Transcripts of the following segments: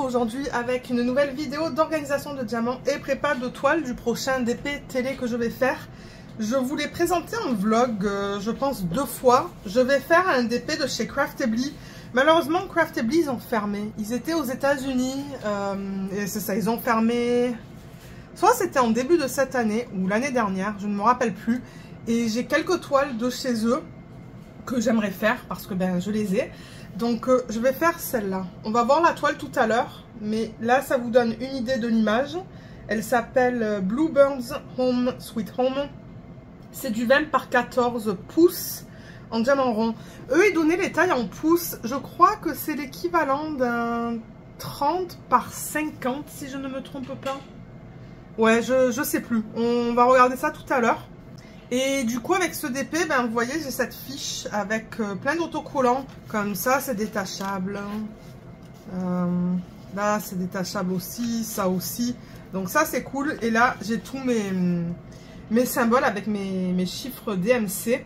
aujourd'hui avec une nouvelle vidéo d'organisation de diamants et prépa de toile du prochain DP télé que je vais faire. Je vous l'ai présenté en vlog, je pense 2 fois. Je vais faire un DP de chez Craftedly. Malheureusement, Craftedly, ils ont fermé. Ils étaient aux États-Unis et c'est ça, ils ont fermé. Soit c'était en début de cette année ou l'année dernière, je ne me rappelle plus. Et j'ai quelques toiles de chez eux que j'aimerais faire parce que ben je les ai. Donc je vais faire celle-là. On va voir la toile tout à l'heure, mais là ça vous donne une idée de l'image. Elle s'appelle Bluebirds Home Sweet Home. C'est du 20 par 14 pouces en diamant rond. Eux ils donnaient les tailles en pouces. Je crois que c'est l'équivalent d'un 30 par 50 si je ne me trompe pas. Ouais, je sais plus. On va regarder ça tout à l'heure. Et du coup avec ce DP, ben, vous voyez j'ai cette fiche avec plein d'autocollants. Comme ça c'est détachable. Là c'est détachable aussi, ça aussi. Donc ça c'est cool. Et là j'ai tous mes symboles avec mes chiffres DMC.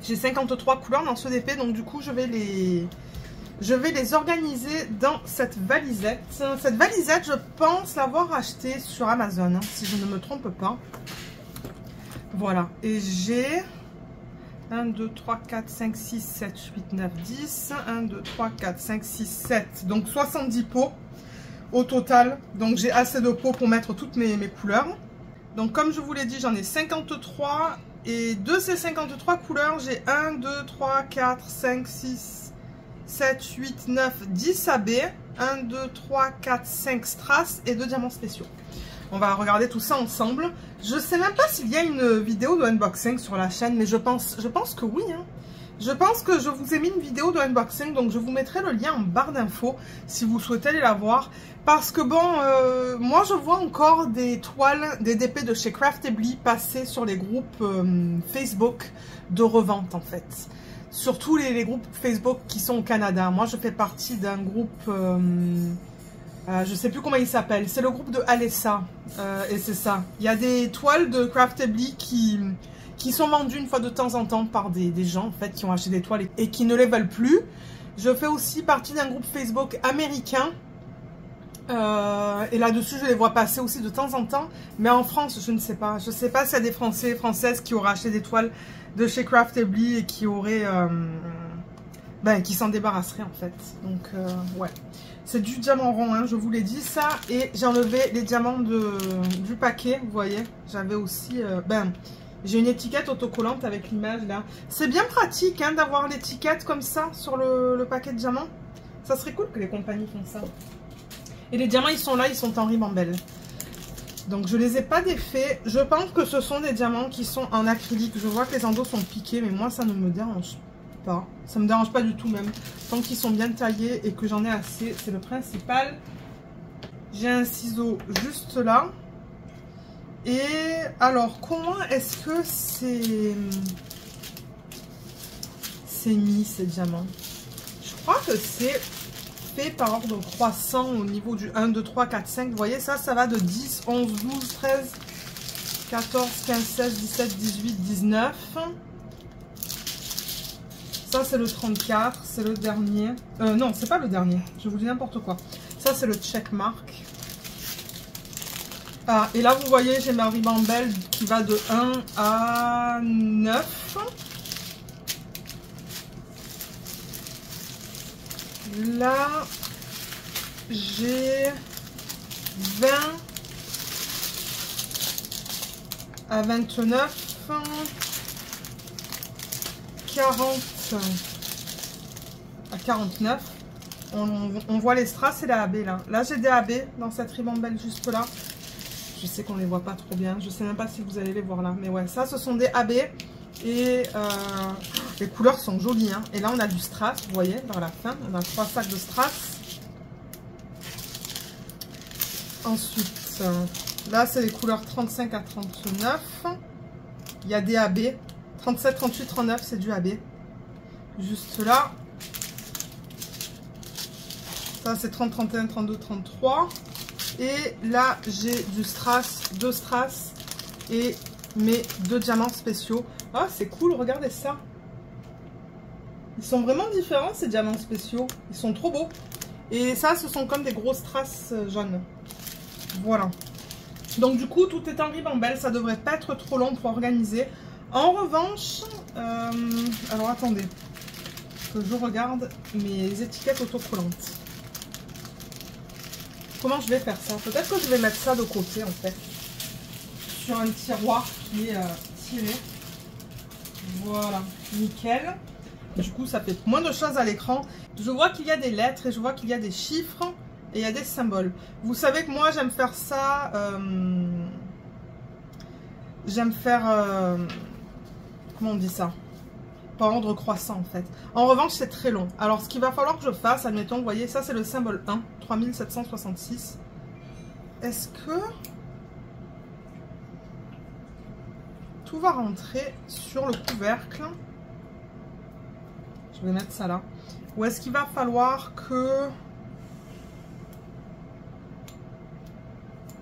J'ai 53 couleurs dans ce DP. Donc du coup je vais les organiser dans cette valisette. Cette valisette je pense l'avoir achetée sur Amazon, hein, si je ne me trompe pas. Voilà, et j'ai 1, 2, 3, 4, 5, 6, 7, 8, 9, 10, 1, 2, 3, 4, 5, 6, 7, donc 70 pots au total. Donc j'ai assez de pots pour mettre toutes mes couleurs. Donc comme je vous l'ai dit, j'en ai 53 et de ces 53 couleurs, j'ai 1, 2, 3, 4, 5, 6, 7, 8, 9, 10 AB, 1, 2, 3, 4, 5 strass et 2 diamants spéciaux. On va regarder tout ça ensemble. Je sais même pas s'il y a une vidéo de unboxing sur la chaîne, mais je pense que oui. Hein. Je pense que je vous ai mis une vidéo de unboxing, donc je vous mettrai le lien en barre d'infos si vous souhaitez aller la voir. Parce que bon, moi je vois encore des toiles, des DP de chez Craftedly passer sur les groupes Facebook de revente en fait. Surtout les groupes Facebook qui sont au Canada. Moi je fais partie d'un groupe... je sais plus comment il s'appelle, c'est le groupe de Alessa et c'est ça. Il y a des toiles de Craftedly qui sont vendues une fois de temps en temps par des gens en fait qui ont acheté des toiles et qui ne les veulent plus. Je fais aussi partie d'un groupe Facebook américain et là-dessus je les vois passer aussi de temps en temps. Mais en France je ne sais pas. Je ne sais pas s'il y a des Français et Françaises qui auraient acheté des toiles de chez Craftedly et qui auraient... qui s'en débarrasseraient en fait. Donc ouais. C'est du diamant rond, hein, je vous l'ai dit ça. Et j'ai enlevé les diamants du paquet, vous voyez. J'avais aussi... j'ai une étiquette autocollante avec l'image là. C'est bien pratique hein, d'avoir l'étiquette comme ça sur le paquet de diamants. Ça serait cool que les compagnies font ça. Et les diamants, ils sont là, ils sont en ribambelle. Donc je les ai pas défaits. Je pense que ce sont des diamants qui sont en acrylique. Je vois que les endos sont piqués, mais moi ça ne me dérange pas. Ça me dérange pas du tout même. Tant qu'ils sont bien taillés et que j'en ai assez, c'est le principal. J'ai un ciseau juste là. Et alors, comment est-ce que c'est mis ces diamants? Je crois que c'est fait par ordre croissant au niveau du 1, 2, 3, 4, 5. Vous voyez, ça va de 10, 11, 12, 13, 14, 15, 16, 17, 18, 19. Ça, c'est le 34, c'est le dernier. Non, c'est pas le dernier. Je vous dis n'importe quoi. Ça, c'est le checkmark. Ah, et là, vous voyez, j'ai ma ribambelle qui va de 1 à 9. Là, j'ai 20 à 29. 40 à 49. On voit les strass et la AB là. Là j'ai des AB dans cette ribambelle juste là. Je sais qu'on les voit pas trop bien. Je sais même pas si vous allez les voir là. Mais ouais, ça ce sont des AB. Et les couleurs sont jolies. Hein. Et là on a du strass, vous voyez, vers la fin. On a 3 sacs de strass. Ensuite, là c'est les couleurs 35 à 39. Il y a des AB. 37, 38, 39, c'est du AB. Juste là. Ça, c'est 30, 31, 32, 33. Et là, j'ai du strass, 2 strass et mes 2 diamants spéciaux. Ah, c'est cool, regardez ça. Ils sont vraiment différents, ces diamants spéciaux. Ils sont trop beaux. Et ça, ce sont comme des grosses traces jaunes. Voilà. Donc du coup, tout est en ribambelle. Ça devrait pas être trop long pour organiser. En revanche, alors attendez, que je regarde mes étiquettes autocollantes. Comment je vais faire ça? Peut-être que je vais mettre ça de côté en fait. Sur un tiroir qui est tiré. Voilà, nickel. Du coup, ça fait moins de choses à l'écran. Je vois qu'il y a des lettres et je vois qu'il y a des chiffres et il y a des symboles. Vous savez que moi, j'aime faire ça. J'aime faire... comment on dit ça? Par ordre croissant, en fait. En revanche, c'est très long. Alors, ce qu'il va falloir que je fasse, admettons, vous voyez, ça, c'est le symbole 1, 3766. Est-ce que... tout va rentrer sur le couvercle? Je vais mettre ça là. Ou est-ce qu'il va falloir que...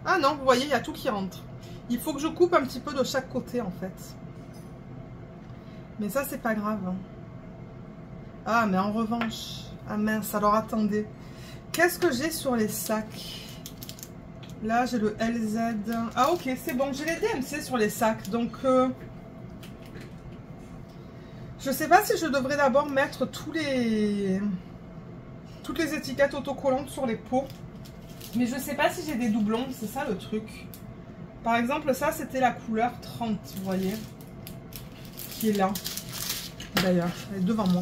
ah non, vous voyez, il y a tout qui rentre. Il faut que je coupe un petit peu de chaque côté, en fait. Mais ça, c'est pas grave. Ah, mais en revanche... ah mince, alors attendez. Qu'est-ce que j'ai sur les sacs? Là, j'ai le LZ. Ah, ok, c'est bon. J'ai les DMC sur les sacs. Donc, je sais pas si je devrais d'abord mettre toutes les étiquettes autocollantes sur les pots. Mais je sais pas si j'ai des doublons. C'est ça le truc. Par exemple, ça, c'était la couleur 30, vous voyez. Qui est là. D'ailleurs, elle est devant moi.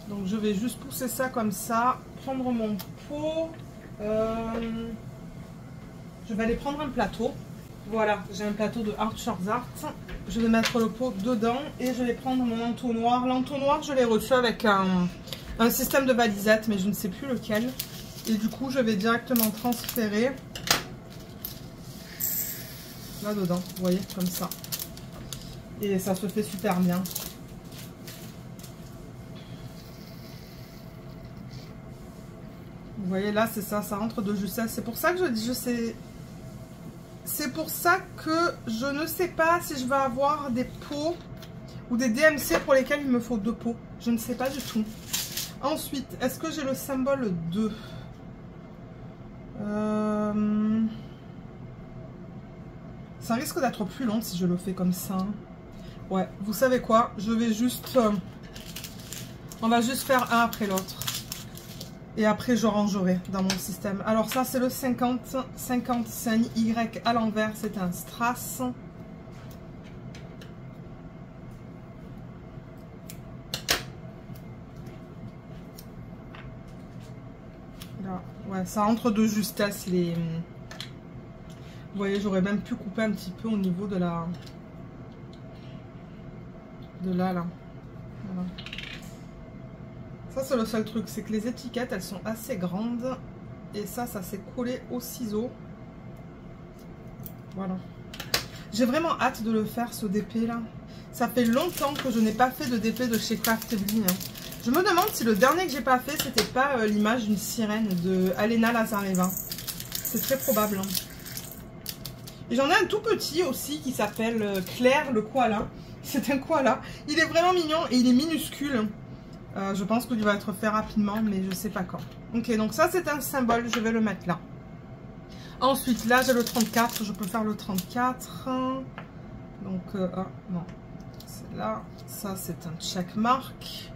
Donc, je vais juste pousser ça comme ça. Prendre mon pot. Je vais aller prendre un plateau. Voilà, j'ai un plateau de Archer's Art. Je vais mettre le pot dedans et je vais prendre mon entonnoir. L'entonnoir, je l'ai reçu avec un système de balisette, mais je ne sais plus lequel. Et du coup, je vais directement transférer là-dedans, vous voyez, comme ça. Et ça se fait super bien. Vous voyez, là, c'est ça, ça rentre de justesse. C'est pour ça que je dis, c'est pour ça que je ne sais pas si je vais avoir des pots ou des DMC pour lesquels il me faut 2 pots. Je ne sais pas du tout. Ensuite, est-ce que j'ai le symbole 2? Ça risque d'être plus long si je le fais comme ça. Ouais, vous savez quoi? Je vais juste... on va juste faire un après l'autre. Et après, je rangerai dans mon système. Alors ça, c'est le 50. 50, c'est un Y à l'envers. C'est un strass. Là, ouais, ça entre de justesse. Les... vous voyez, j'aurais même pu couper un petit peu au niveau de la... de là. Voilà. Ça, c'est le seul truc, c'est que les étiquettes, elles sont assez grandes. Et ça s'est collé au ciseau. Voilà. J'ai vraiment hâte de le faire, ce DP là. Ça fait longtemps que je n'ai pas fait de DP de chez Craftedly. Hein. Je me demande si le dernier que j'ai pas fait, c'était pas l'image d'une sirène de Alena Lazareva. C'est très probable. Hein. Et j'en ai un tout petit aussi qui s'appelle Claire le koala. C'est un koala. Il est vraiment mignon et il est minuscule. Je pense qu'il va être fait rapidement, mais je sais pas quand. Ok, donc ça c'est un symbole, je vais le mettre là. Ensuite, là j'ai le 34, je peux faire le 34. Donc, non, c'est là. Ça c'est un checkmark.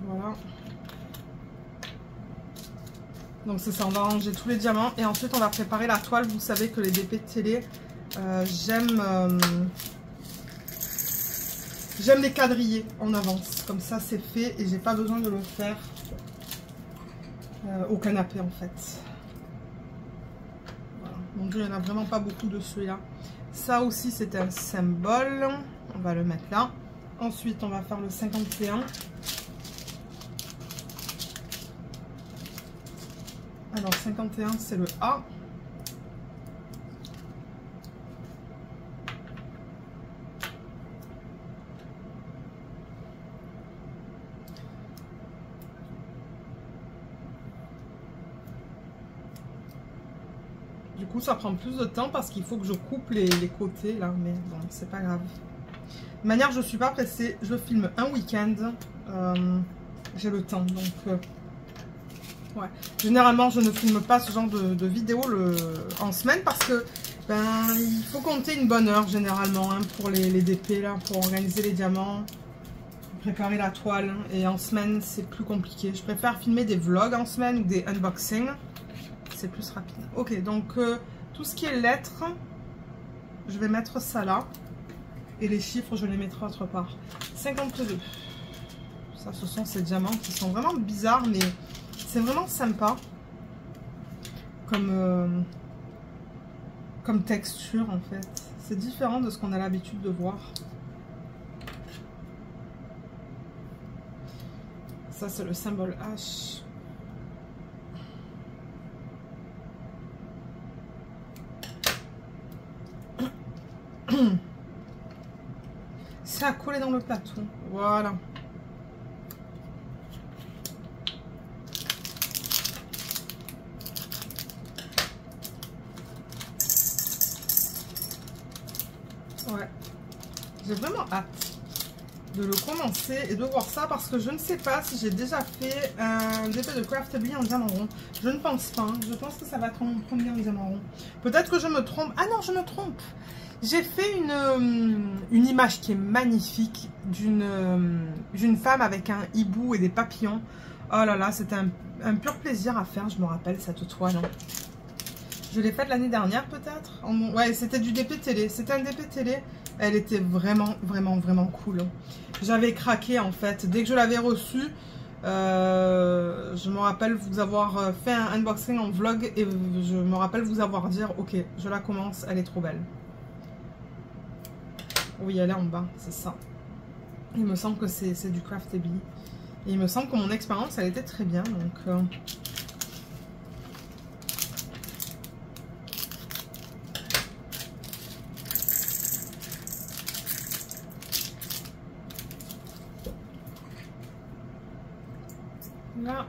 Voilà. Donc c'est ça, on va ranger tous les diamants et ensuite on va préparer la toile. Vous savez que les DP de télé, j'aime les quadriller en avance. Comme ça c'est fait et j'ai pas besoin de le faire au canapé en fait. Voilà. Donc il n'y en a vraiment pas beaucoup de celui-là. Ça aussi c'est un symbole. On va le mettre là. Ensuite on va faire le 51. Alors 51 c'est le A. Du coup, ça prend plus de temps parce qu'il faut que je coupe les côtés là. Mais bon, c'est pas grave. De manière, je suis pas pressée. Je filme un week-end. J'ai le temps. Donc, ouais. Généralement, je ne filme pas ce genre de vidéo en semaine parce que ben, il faut compter une bonne heure généralement hein, pour les DP là, pour organiser les diamants, pour préparer la toile. Et en semaine, c'est plus compliqué. Je préfère filmer des vlogs en semaine ou des unboxings. C'est plus rapide. Ok, donc tout ce qui est lettres, je vais mettre ça là. Et les chiffres, je les mettrai autre part. 52. Ça, ce sont ces diamants qui sont vraiment bizarres, mais c'est vraiment sympa. Comme texture, en fait. C'est différent de ce qu'on a l'habitude de voir. Ça, c'est le symbole H. Ça a collé dans le plateau. Voilà. Ouais. J'ai vraiment hâte de le commencer et de voir ça parce que je ne sais pas si j'ai déjà fait un DP de Craftedly en diamant rond. Je ne pense pas. Je pense que ça va être mon premier en diamant rond. Peut-être que je me trompe. Ah non, je me trompe. J'ai fait une image qui est magnifique d'une femme avec un hibou et des papillons. Oh là là, c'était un pur plaisir à faire, je me rappelle cette toile. Je l'ai faite l'année dernière peut-être. Ouais, c'était du DP télé. C'était un DP télé. Elle était vraiment, vraiment, vraiment cool. J'avais craqué en fait. Dès que je l'avais reçue, je me rappelle vous avoir fait un unboxing en vlog et je me rappelle vous avoir dit ok, je la commence, elle est trop belle. Oui, elle est en bas, c'est ça. Il me semble que c'est du Craftedly. Et il me semble que mon expérience, elle était très bien. Donc, là.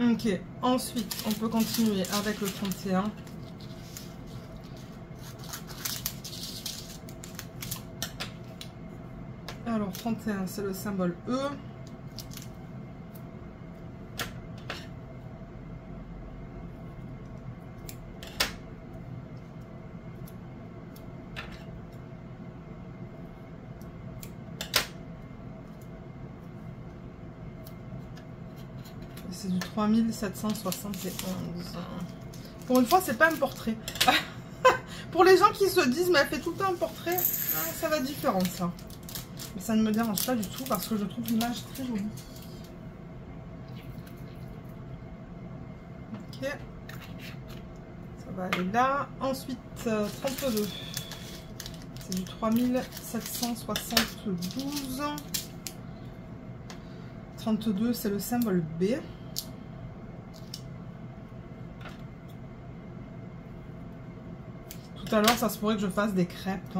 Ok, ensuite, on peut continuer avec le 31. Alors, 31, c'est le symbole E. C'est du 3771. Pour une fois, c'est pas un portrait. Pour les gens qui se disent, mais elle fait tout le temps un portrait, ça va être différent, ça. Mais ça ne me dérange pas du tout parce que je trouve l'image très jolie. Ok. Ça va aller là. Ensuite, 32. C'est du 3772. 32, c'est le symbole B. Tout à l'heure, ça se pourrait que je fasse des crêpes.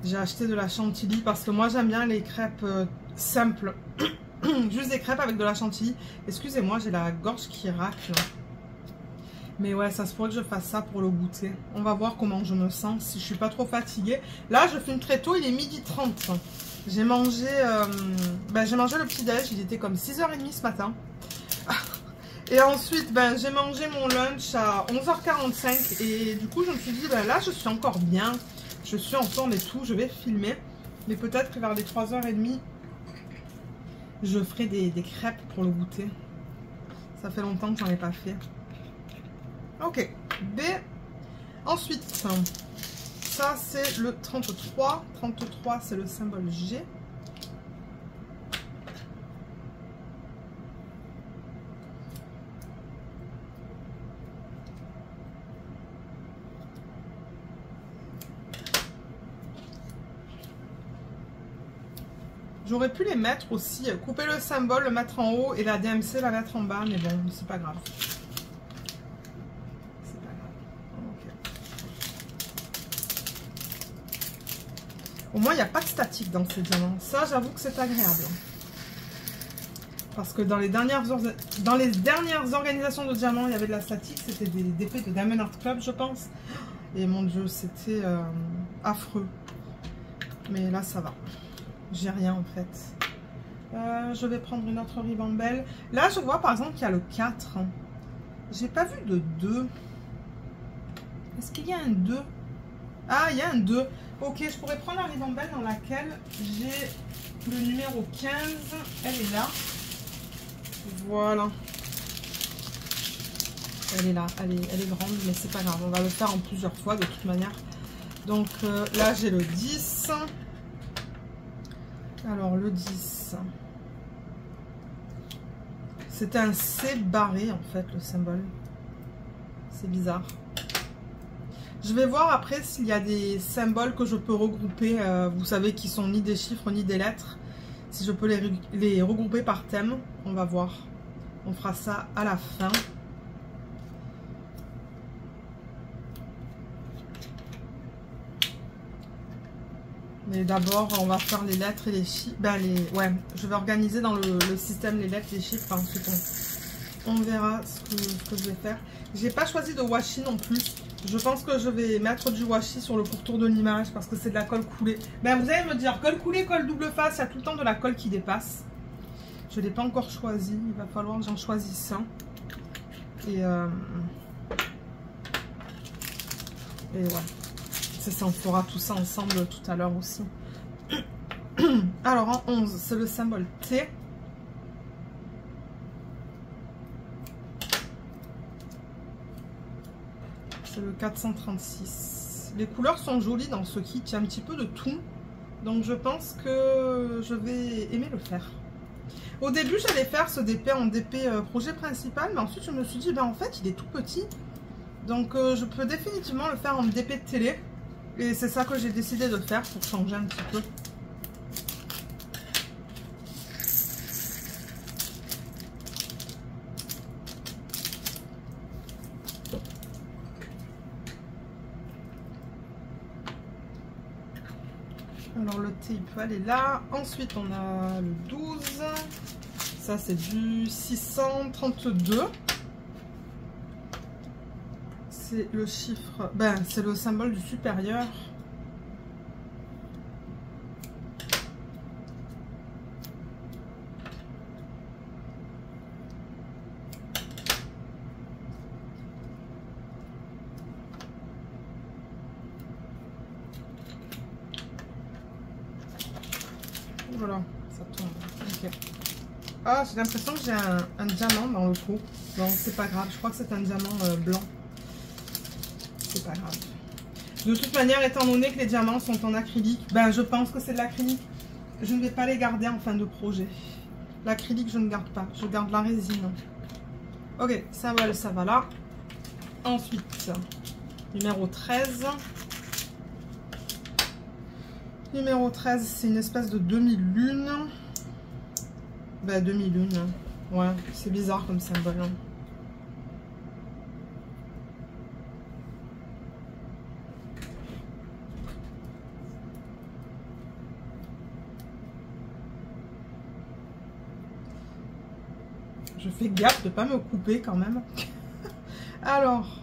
J'ai acheté de la chantilly parce que moi j'aime bien les crêpes simples. Juste des crêpes avec de la chantilly. Excusez-moi, j'ai la gorge qui racle. Mais ouais, ça se pourrait que je fasse ça pour le goûter. On va voir comment je me sens, si je suis pas trop fatiguée. Là, je filme très tôt, il est 12h30. J'ai mangé, le petit-déj, il était comme 6h30 ce matin. Et ensuite, j'ai mangé mon lunch à 11h45. Et du coup, je me suis dit, là, je suis encore bien. Je suis en forme et tout, je vais filmer. Mais peut-être que vers les 3h30, je ferai des crêpes pour le goûter. Ça fait longtemps que j'en ai pas fait. Ok, B. Ensuite, ça c'est le 33. 33, c'est le symbole G. J'aurais pu les mettre aussi, couper le symbole, le mettre en haut et la DMC la mettre en bas, mais bon, c'est pas grave. C'est pas grave. Okay. Au moins, il n'y a pas de statique dans ces diamants. Ça, j'avoue que c'est agréable. Parce que dans les dernières organisations de diamants, il y avait de la statique. C'était des DP de Diamond Art Club, je pense. Et mon Dieu, c'était affreux. Mais là, ça va. J'ai rien, en fait. Je vais prendre une autre ribambelle. Là, je vois, par exemple, qu'il y a le 4. J'ai pas vu de 2. Est-ce qu'il y a un 2? Ah, il y a un 2. Ok, je pourrais prendre la ribambelle dans laquelle j'ai le numéro 15. Elle est là. Voilà. Elle est là. Elle est grande, mais c'est pas grave. On va le faire en plusieurs fois, de toute manière. Donc là, j'ai le 10. Alors, le 10. C'était un C barré, en fait, le symbole. C'est bizarre. Je vais voir après s'il y a des symboles que je peux regrouper, vous savez, qui sont ni des chiffres ni des lettres. Si je peux les regrouper par thème, on va voir. On fera ça à la fin. Mais d'abord, on va faire les lettres et les chiffres. Ben, ouais, je vais organiser dans le système les lettres et les chiffres. Ensuite, on verra ce que je vais faire. J'ai pas choisi de washi non plus. Je pense que je vais mettre du washi sur le pourtour de l'image parce que c'est de la colle coulée. Ben, vous allez me dire, colle coulée, colle double face, il y a tout le temps de la colle qui dépasse. Je ne l'ai pas encore choisi. Il va falloir que j'en choisisse un. Et ouais. C'est ça, on fera tout ça ensemble tout à l'heure aussi. Alors, en 11, c'est le symbole T. C'est le 436. Les couleurs sont jolies dans ce kit. Il y a un petit peu de tout. Donc, je pense que je vais aimer le faire. Au début, j'allais faire ce DP en DP projet principal. Mais ensuite, je me suis dit, ben, en fait, il est tout petit. Donc, je peux définitivement le faire en DP de télé. Et c'est ça que j'ai décidé de faire pour changer un petit peu. Alors le T, il peut aller là. Ensuite, on a le 12. Ça, c'est du 632. C'est le chiffre, ben c'est le symbole du supérieur. Voilà, ça tombe. Okay. Ah, j'ai l'impression que j'ai un diamant dans le pot. Non, c'est pas grave. Je crois que c'est un diamant blanc. C'est pas grave. De toute manière, étant donné que les diamants sont en acrylique, ben je pense que c'est de l'acrylique. Je ne vais pas les garder en fin de projet. L'acrylique, je ne garde pas. Je garde la résine. Ok, ça va là. Ensuite, numéro 13. Numéro 13, c'est une espèce de demi-lune. Ben, demi-lune. Ouais, c'est bizarre comme symbole. Hein. Je fais gaffe de ne pas me couper quand même. Alors,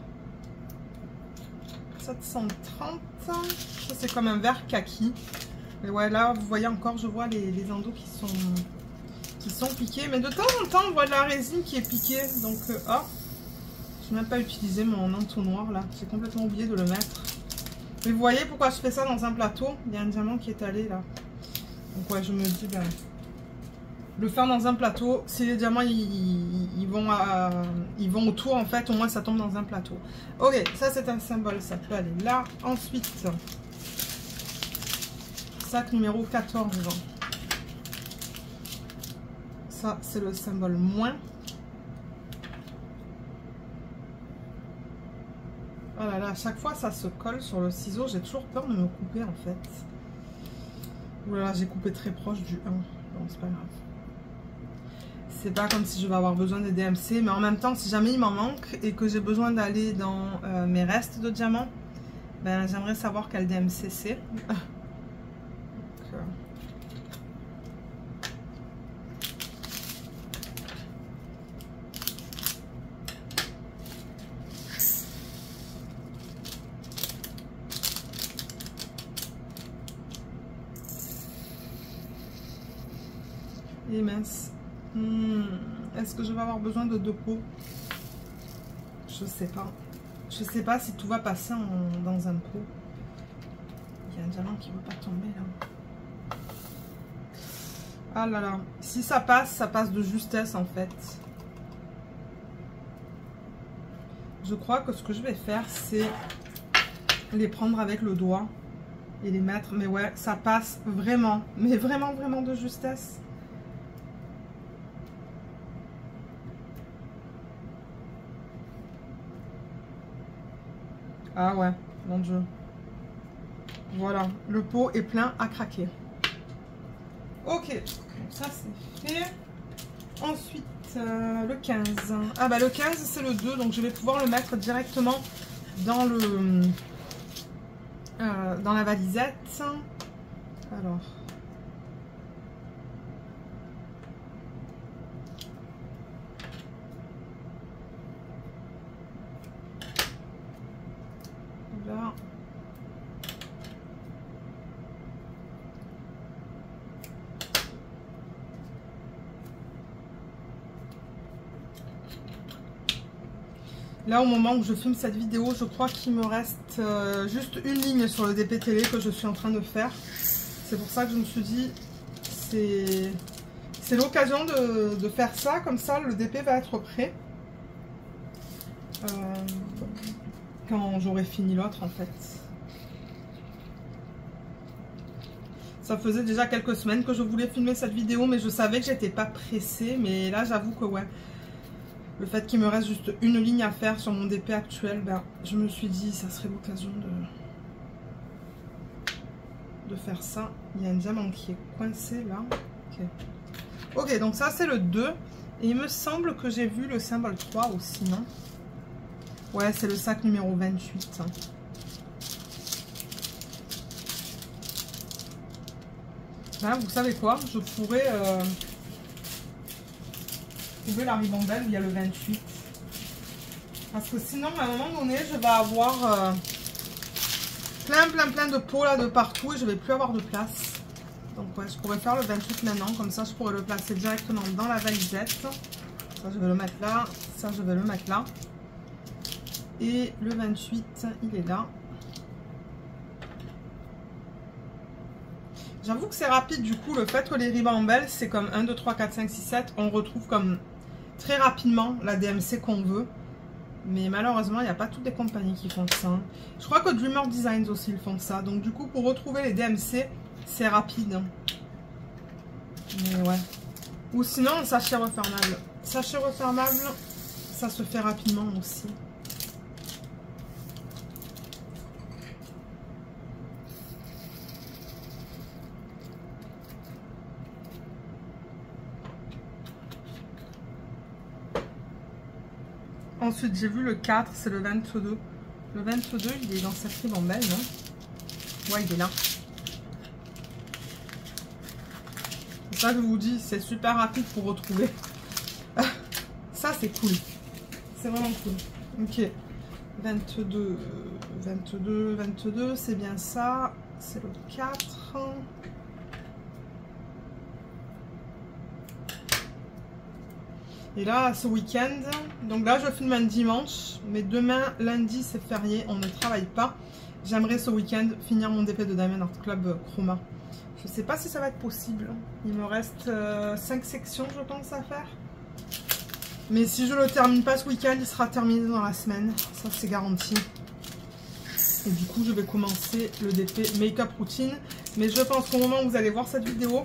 730. Ça, c'est comme un vert kaki. Et ouais, là, vous voyez encore, je vois les endos qui sont piqués. Mais de temps en temps, on voit de la résine qui est piquée. Donc, oh, je n'ai même pas utilisé mon entonnoir là. J'ai complètement oublié de le mettre. Mais vous voyez pourquoi je fais ça dans un plateau? Il y a un diamant qui est allé là. Donc, ouais, je me dis, ben, le faire dans un plateau, si les diamants ils vont autour, en fait, au moins ça tombe dans un plateau. Ok, ça c'est un symbole, ça peut aller là. Ensuite, sac numéro 14. Ça, c'est le symbole moins. Oh là là, à chaque fois ça se colle sur le ciseau, j'ai toujours peur de me couper en fait. Ouh là là, j'ai coupé très proche du 1. Bon, c'est pas grave. C'est pas comme si je vais avoir besoin des DMC, mais en même temps, si jamais il m'en manque et que j'ai besoin d'aller dans mes restes de diamants, ben j'aimerais savoir quel DMC c'est. Et mince. Est-ce que je vais avoir besoin de 2 pots? Je sais pas. Je sais pas si tout va passer dans un pot. Il y a un diamant qui ne veut pas tomber là. Ah là là. Si ça passe de justesse en fait. Je crois que ce que je vais faire, c'est les prendre avec le doigt et les mettre. Mais ouais, ça passe vraiment. Mais vraiment, vraiment de justesse. Ah ouais, mon Dieu. Voilà, le pot est plein à craquer. Ok, donc ça c'est fait. Ensuite, le 15. Ah bah le 15 c'est le 2, donc je vais pouvoir le mettre directement dans le dans la valisette. Alors. Là. Là, au moment où je filme cette vidéo, je crois qu'il me reste juste une ligne sur le DP télé que je suis en train de faire. C'est pour ça que je me suis dit, c'est l'occasion de faire ça, comme ça le DP va être prêt. Quand j'aurai fini l'autre en fait. Ça faisait déjà quelques semaines que je voulais filmer cette vidéo, mais je savais que j'étais pas pressée. Mais là, j'avoue que ouais. Le fait qu'il me reste juste une ligne à faire sur mon DP actuel, ben, je me suis dit ça serait l'occasion de faire ça. Il y a un diamant qui est coincé là. Ok, donc ça c'est le 2. Et il me semble que j'ai vu le symbole 3 aussi, non? Ouais, c'est le sac numéro 28. Là, vous savez quoi? Je pourrais... trouver la ribambelle où il y a le 28, parce que sinon à un moment donné je vais avoir plein de pots là de partout et je vais plus avoir de place. Donc ouais, je pourrais faire le 28 maintenant, comme ça je pourrais le placer directement dans la valisette. Ça je vais le mettre là, ça je vais le mettre là, et le 28 il est là. J'avoue que c'est rapide du coup, le fait que les ribambelles c'est comme 1, 2, 3, 4, 5, 6, 7, on retrouve comme très rapidement la DMC qu'on veut. Mais malheureusement, il n'y a pas toutes les compagnies qui font ça. Je crois que Dreamer Designs aussi ils font ça. Donc du coup, pour retrouver les DMC, c'est rapide. Mais ouais. Ou sinon, un sachet refermable. Sachet refermable, ça se fait rapidement aussi. Ensuite, j'ai vu le 4, c'est le 22. Le 22, il est dans cette ribambelle, non? Ouais, il est là. C'est ça que je vous dis, c'est super rapide pour retrouver. Ça, c'est cool. C'est vraiment cool. Ok. 22, 22, 22, c'est bien ça. C'est le 4. Et là, ce week-end, donc là, je filme un dimanche, mais demain, lundi, c'est férié, on ne travaille pas. J'aimerais ce week-end finir mon DP de Diamond Art Club Chroma. Je ne sais pas si ça va être possible. Il me reste 5 sections, je pense, à faire. Mais si je ne le termine pas ce week-end, il sera terminé dans la semaine. Ça, c'est garanti. Et du coup, je vais commencer le DP Make-up Routine. Mais je pense qu'au moment où vous allez voir cette vidéo,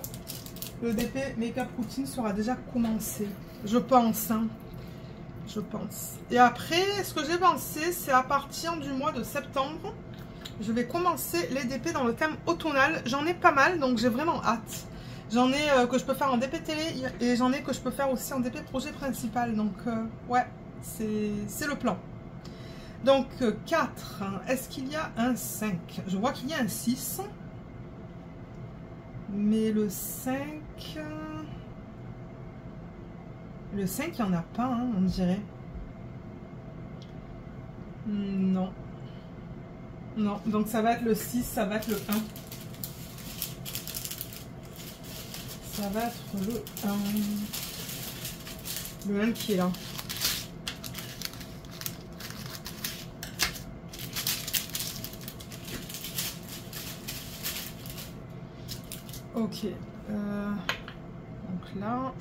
le DP Make-up Routine sera déjà commencé. Je pense, hein. Je pense. Et après, ce que j'ai pensé, c'est à partir du mois de septembre, je vais commencer les DP dans le thème automnal. J'en ai pas mal, donc j'ai vraiment hâte. J'en ai que je peux faire en DP télé et j'en ai que je peux faire aussi en DP projet principal. Donc, ouais, c'est le plan. Donc, 4. Est-ce qu'il y a un 5? Je vois qu'il y a un 6. Mais le 5... Le 5, il n'y en a pas, hein, on dirait. Non. Non, donc ça va être le 6, ça va être le 1. Ça va être le 1 qui est là. Ok. Donc là...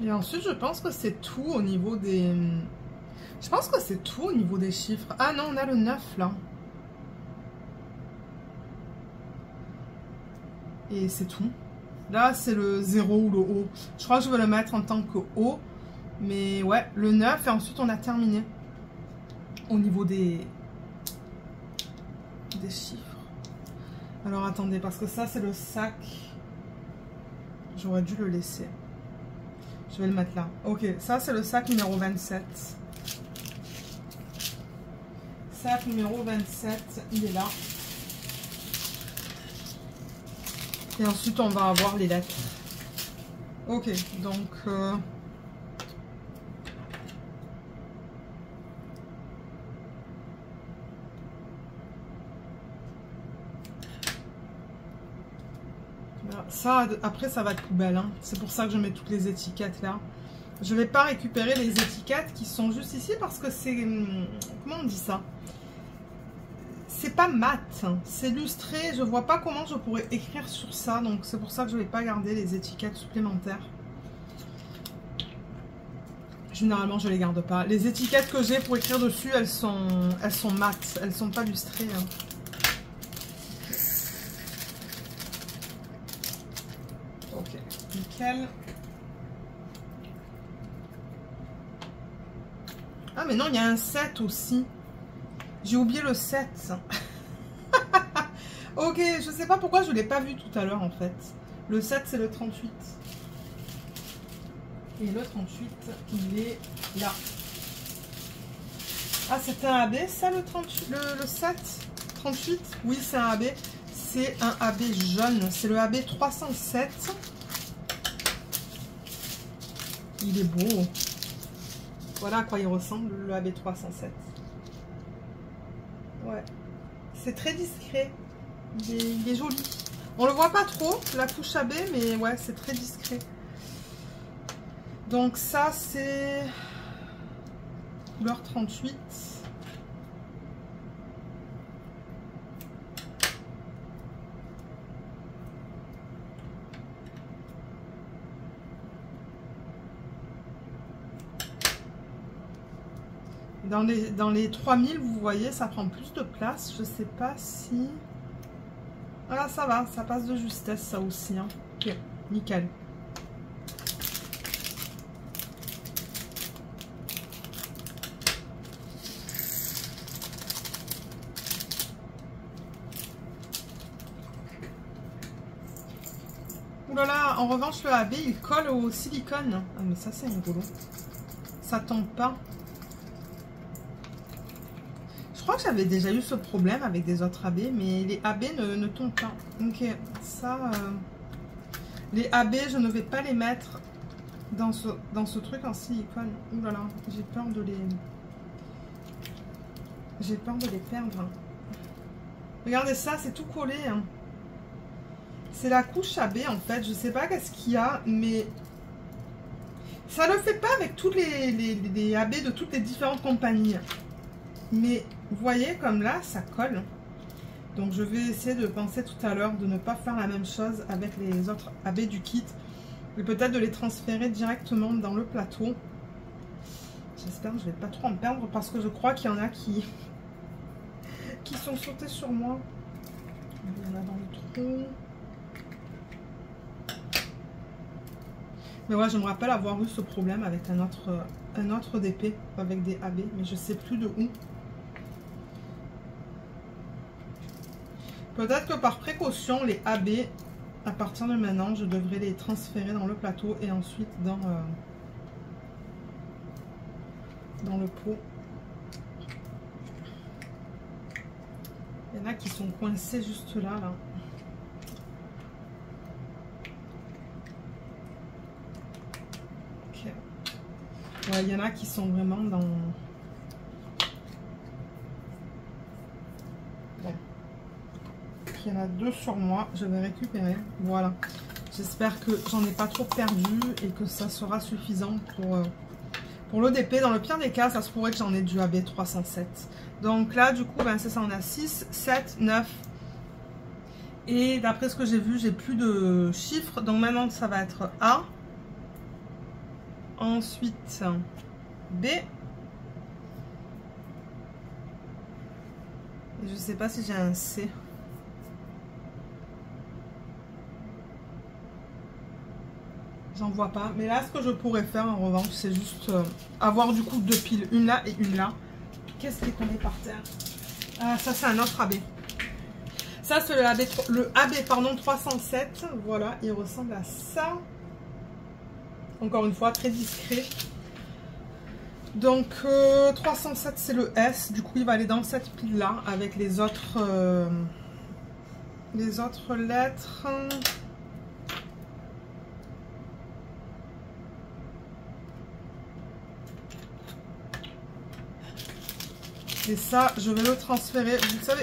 Et ensuite, je pense que c'est tout au niveau des... Je pense que c'est tout au niveau des chiffres. Ah non, on a le 9 là. Et c'est tout. Là, c'est le 0 ou le O. Je crois que je vais le mettre en tant que O. Mais ouais, le 9 et ensuite on a terminé. Au niveau des chiffres. Alors attendez, parce que ça c'est le sac. J'aurais dû le laisser. Je vais le mettre là. Ok, ça c'est le sac numéro 27. Sac numéro 27, il est là. Et ensuite on va avoir les lettres. Ok, donc... ça, après ça va être poubelle, hein. C'est pour ça que je mets toutes les étiquettes là. Je vais pas récupérer les étiquettes qui sont juste ici parce que c'est... Comment on dit ça? C'est pas mat, hein. C'est lustré. Je vois pas comment je pourrais écrire sur ça. Donc c'est pour ça que je vais pas garder les étiquettes supplémentaires. Généralement je les garde pas. Les étiquettes que j'ai pour écrire dessus, elles sont mat. Elles sont pas lustrées, hein. Nickel. Ah mais non, il y a un 7 aussi. J'ai oublié le 7. Ok, je sais pas pourquoi je ne l'ai pas vu tout à l'heure en fait. Le 7 c'est le 38. Et le 38 il est là. Ah c'est un AB ça le 38, le 7 38. Oui c'est un AB. C'est un AB jaune. C'est le AB 307. Il est beau. Voilà à quoi il ressemble, le AB 307. Ouais. C'est très discret. Il est joli. On le voit pas trop, la couche AB, mais ouais, c'est très discret. Donc ça, c'est... couleur 38. Dans les 3000, vous voyez, ça prend plus de place. Je sais pas si... Voilà, ça va. Ça passe de justesse, ça aussi. Hein. Ok, nickel. Ouh là là, en revanche, le AB, il colle au silicone. Ah, mais ça, c'est rigolo. Ça tombe pas. Je crois que j'avais déjà eu ce problème avec des autres AB, mais les AB ne tombent pas. Ok, ça... les AB, je ne vais pas les mettre dans ce truc en silicone. Ouh là là, j'ai peur de les... J'ai peur de les perdre. Regardez ça, c'est tout collé. Hein. C'est la couche AB en fait. Je sais pas qu'est-ce qu'il y a, mais... Ça ne le fait pas avec tous les AB de toutes les différentes compagnies. Mais vous voyez comme là ça colle. Donc je vais essayer de penser tout à l'heure de ne pas faire la même chose avec les autres AB du kit. Et peut-être de les transférer directement dans le plateau. J'espère que je ne vais pas trop en perdre parce que je crois qu'il y en a qui sont sautés sur moi. Il y en a dans le trou. Mais ouais, je me rappelle avoir eu ce problème avec un autre DP avec des AB, mais je sais plus de où. Peut-être que par précaution, les AB, à partir de maintenant, je devrais les transférer dans le plateau et ensuite dans le pot. Il y en a qui sont coincés juste là. Ok. Ouais, il y en a qui sont vraiment dans... Bon. Il y en a 2 sur moi. Je vais récupérer. Voilà. J'espère que j'en ai pas trop perdu et que ça sera suffisant pour l'EDP. Dans le pire des cas, ça se pourrait que j'en ai du AB 307. Donc là, du coup, ben, c'est ça, on a 6, 7, 9. Et d'après ce que j'ai vu, j'ai plus de chiffres. Donc maintenant, ça va être A. Ensuite, B. Et je sais pas si j'ai un C. J'en vois pas. Mais là, ce que je pourrais faire en revanche, c'est juste avoir du coup 2 piles. Une là et une là. Qu'est-ce qui est tombé par terre? Ah, ça, c'est un autre AB. Ça, c'est le AB pardon, 307. Voilà, il ressemble à ça. Encore une fois, très discret. Donc, 307, c'est le S. Du coup, il va aller dans cette pile-là avec les autres lettres. Et ça, je vais le transférer. Vous savez,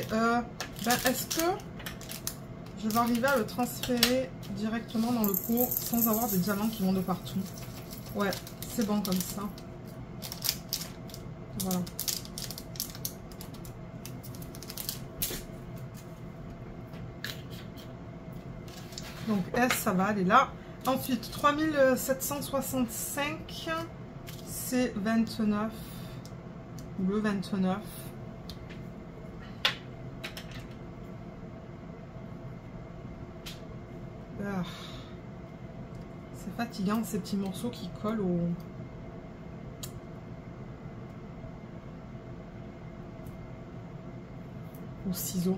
est-ce que je vais arriver à le transférer directement dans le pot sans avoir des diamants qui vont de partout? Ouais, c'est bon comme ça. Voilà. Donc S, ça va aller là. Ensuite, 3765, c'est 29. Le 29. Ah. C'est fatigant ces petits morceaux qui collent au ciseau.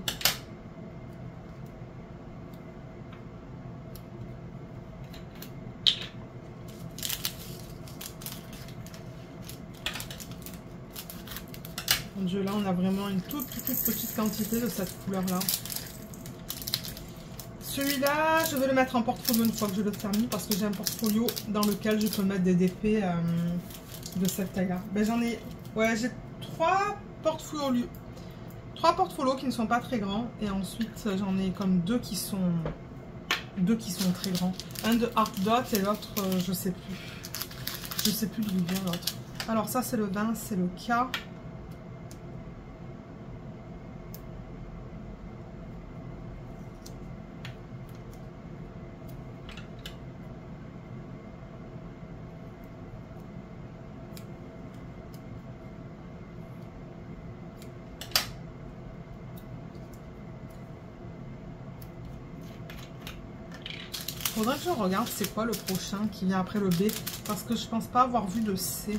Mon Dieu, là on a vraiment une toute petite quantité de cette couleur là. Celui-là, je vais le mettre en portfolio une fois que je le termine parce que j'ai un portfolio dans lequel je peux mettre des DP de cette taille là. Ben, j'en ai, ouais, j'ai 3 portfolios qui ne sont pas très grands et ensuite j'en ai comme deux qui sont très grands. Un de Art Dot et l'autre, je sais plus d'où il vient l'autre. Alors ça c'est le 20, c'est le K. Faudrait que je regarde c'est quoi le prochain qui vient après le B, parce que je pense pas avoir vu de C.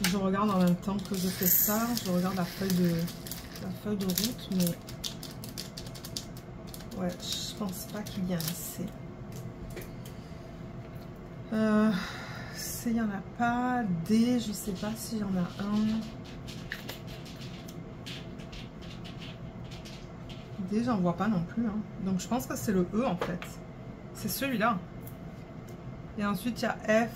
Je regarde en même temps que je fais ça, je regarde la feuille de route, mais ouais, je pense pas qu'il y a un C. C, il n'y en a pas. D, je sais pas s'il y en a un. D, j'en vois pas non plus. Hein. Donc je pense que c'est le E en fait. C'est celui-là. Et ensuite il y a F.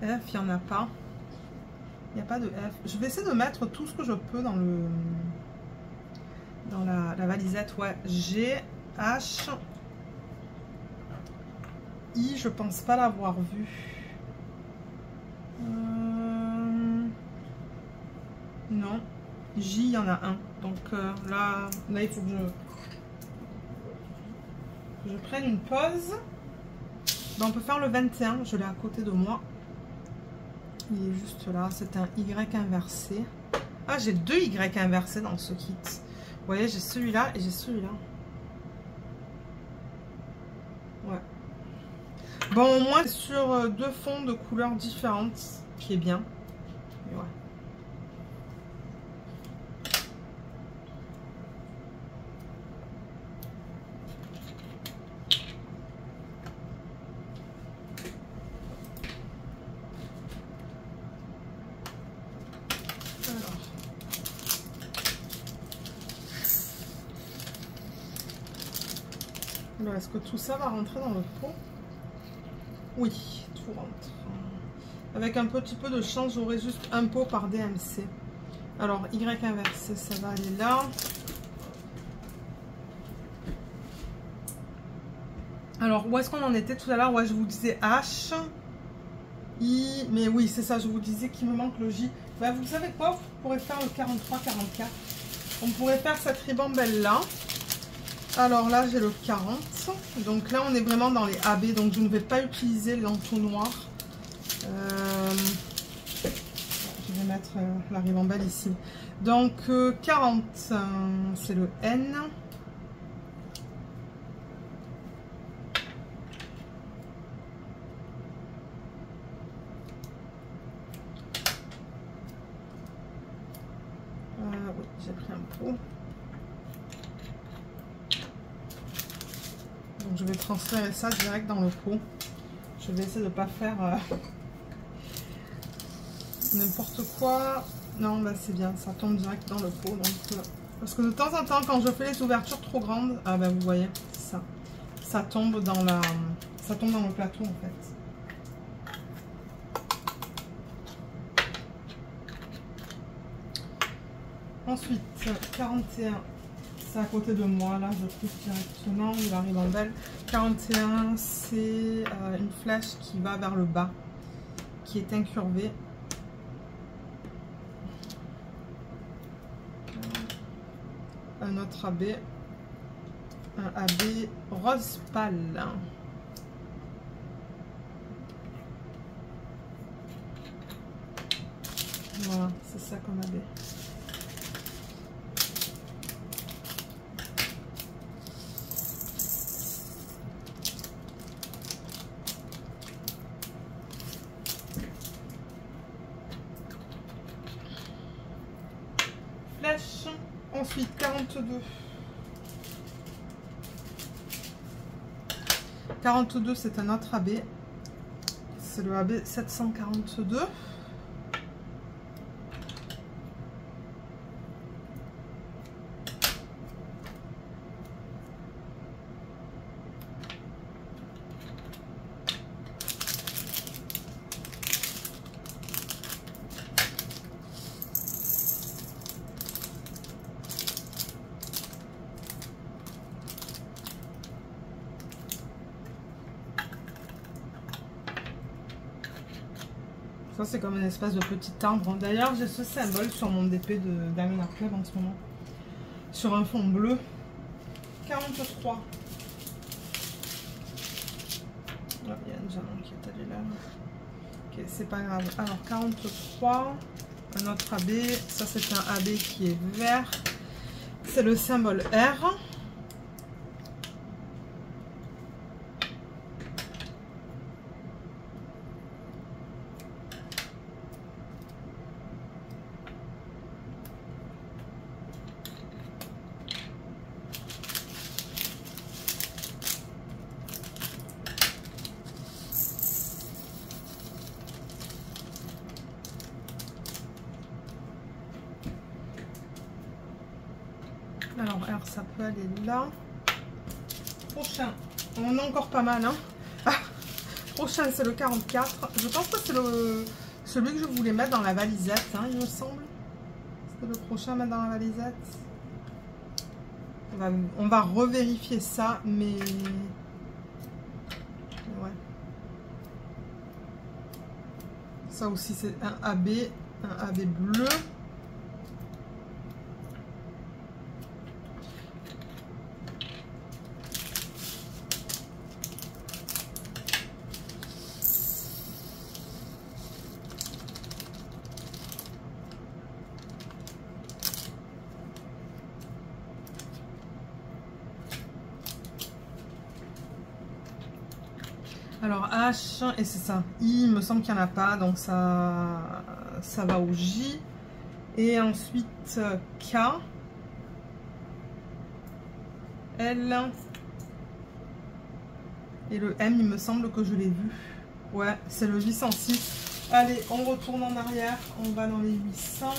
F, il n'y en a pas. Il n'y a pas de F. Je vais essayer de mettre tout ce que je peux dans la valisette. Ouais. G, H, I, je pense pas l'avoir vu. Non. J, il y en a un. Donc là, il faut que je prenne une pause. Ben, on peut faire le 21. Je l'ai à côté de moi. Il est juste là. C'est un Y inversé. Ah, j'ai 2 Y inversés dans ce kit. Vous voyez, j'ai celui-là et j'ai celui-là. bon, au moins sur deux fonds de couleurs différentes, qui est bien. Et ouais. Alors, est-ce que tout ça va rentrer dans le pot? Oui, tout rentre. Avec un petit peu de chance, j'aurai juste un pot par DMC. Alors, Y inversé, ça va aller là. Alors, où est-ce qu'on en était tout à l'heure? Ouais, je vous disais H, I, mais oui, c'est ça, je vous disais qu'il me manque le J. Bah, vous savez quoi? Vous pourrez faire le 43-44. On pourrait faire cette ribambelle-là. Alors là, j'ai le 40. Donc là, on est vraiment dans les AB. Donc, je ne vais pas utiliser l'entonnoir. Je vais mettre la ribambelle ici. Donc, 40, c'est le N. Oui, j'ai pris un pot. Donc je vais transférer ça direct dans le pot. Je vais essayer de ne pas faire n'importe quoi. Non, bah c'est bien, ça tombe direct dans le pot. Donc, parce que de temps en temps, quand je fais les ouvertures trop grandes, ah bah vous voyez, ça, ça tombe dans la, ça tombe dans le plateau en fait. Ensuite, 41. C'est à côté de moi, là, je trouve directement, il arrive en belle. 41, c'est une flèche qui va vers le bas, qui est incurvée. Un autre AB, un AB rose pâle. Voilà, c'est ça comme AB. Ensuite, 42. 42, c'est un autre AB. C'est le AB 742. Ça, c'est comme une espèce de petit timbre. D'ailleurs, j'ai ce symbole sur mon DP de Diamond Art Club en ce moment. Sur un fond bleu. 43. Oh, il y a un diamant qui est allé là. Ok, c'est pas grave. Alors, 43. Un autre AB. Ça, c'est un AB qui est vert. C'est le symbole R. Alors R, ça peut aller là. Prochain, on a encore pas mal, hein. Ah, prochain, c'est le 44. Je pense que c'est celui que je voulais mettre dans la valisette, hein, il me semble. C'est le prochain à mettre dans la valisette. On va revérifier ça, mais... Ouais. Ça aussi, c'est un AB bleu. Alors H, et c'est ça. I, il me semble qu'il n'y en a pas, donc ça va au J. Et ensuite K. L. Et le M, il me semble que je l'ai vu. Ouais, c'est le 806. Allez, on retourne en arrière. On va dans les 800.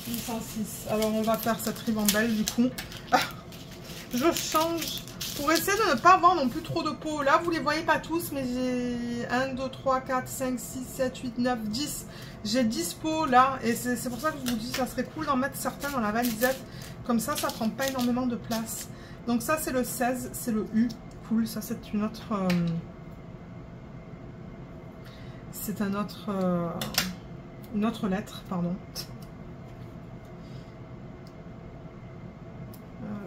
806. Alors, on va faire cette ribambelle du coup. Ah, je change pour essayer de ne pas avoir non plus trop de pots. Là, vous les voyez pas tous, mais j'ai 1, 2, 3, 4, 5, 6, 7, 8, 9, 10. J'ai 10 pots là. Et c'est pour ça que je vous dis, ça serait cool d'en mettre certains dans la valisette. Comme ça prend pas énormément de place. Donc ça, c'est le 16, c'est le U. Cool, ça c'est une autre... c'est un autre... une autre lettre, pardon.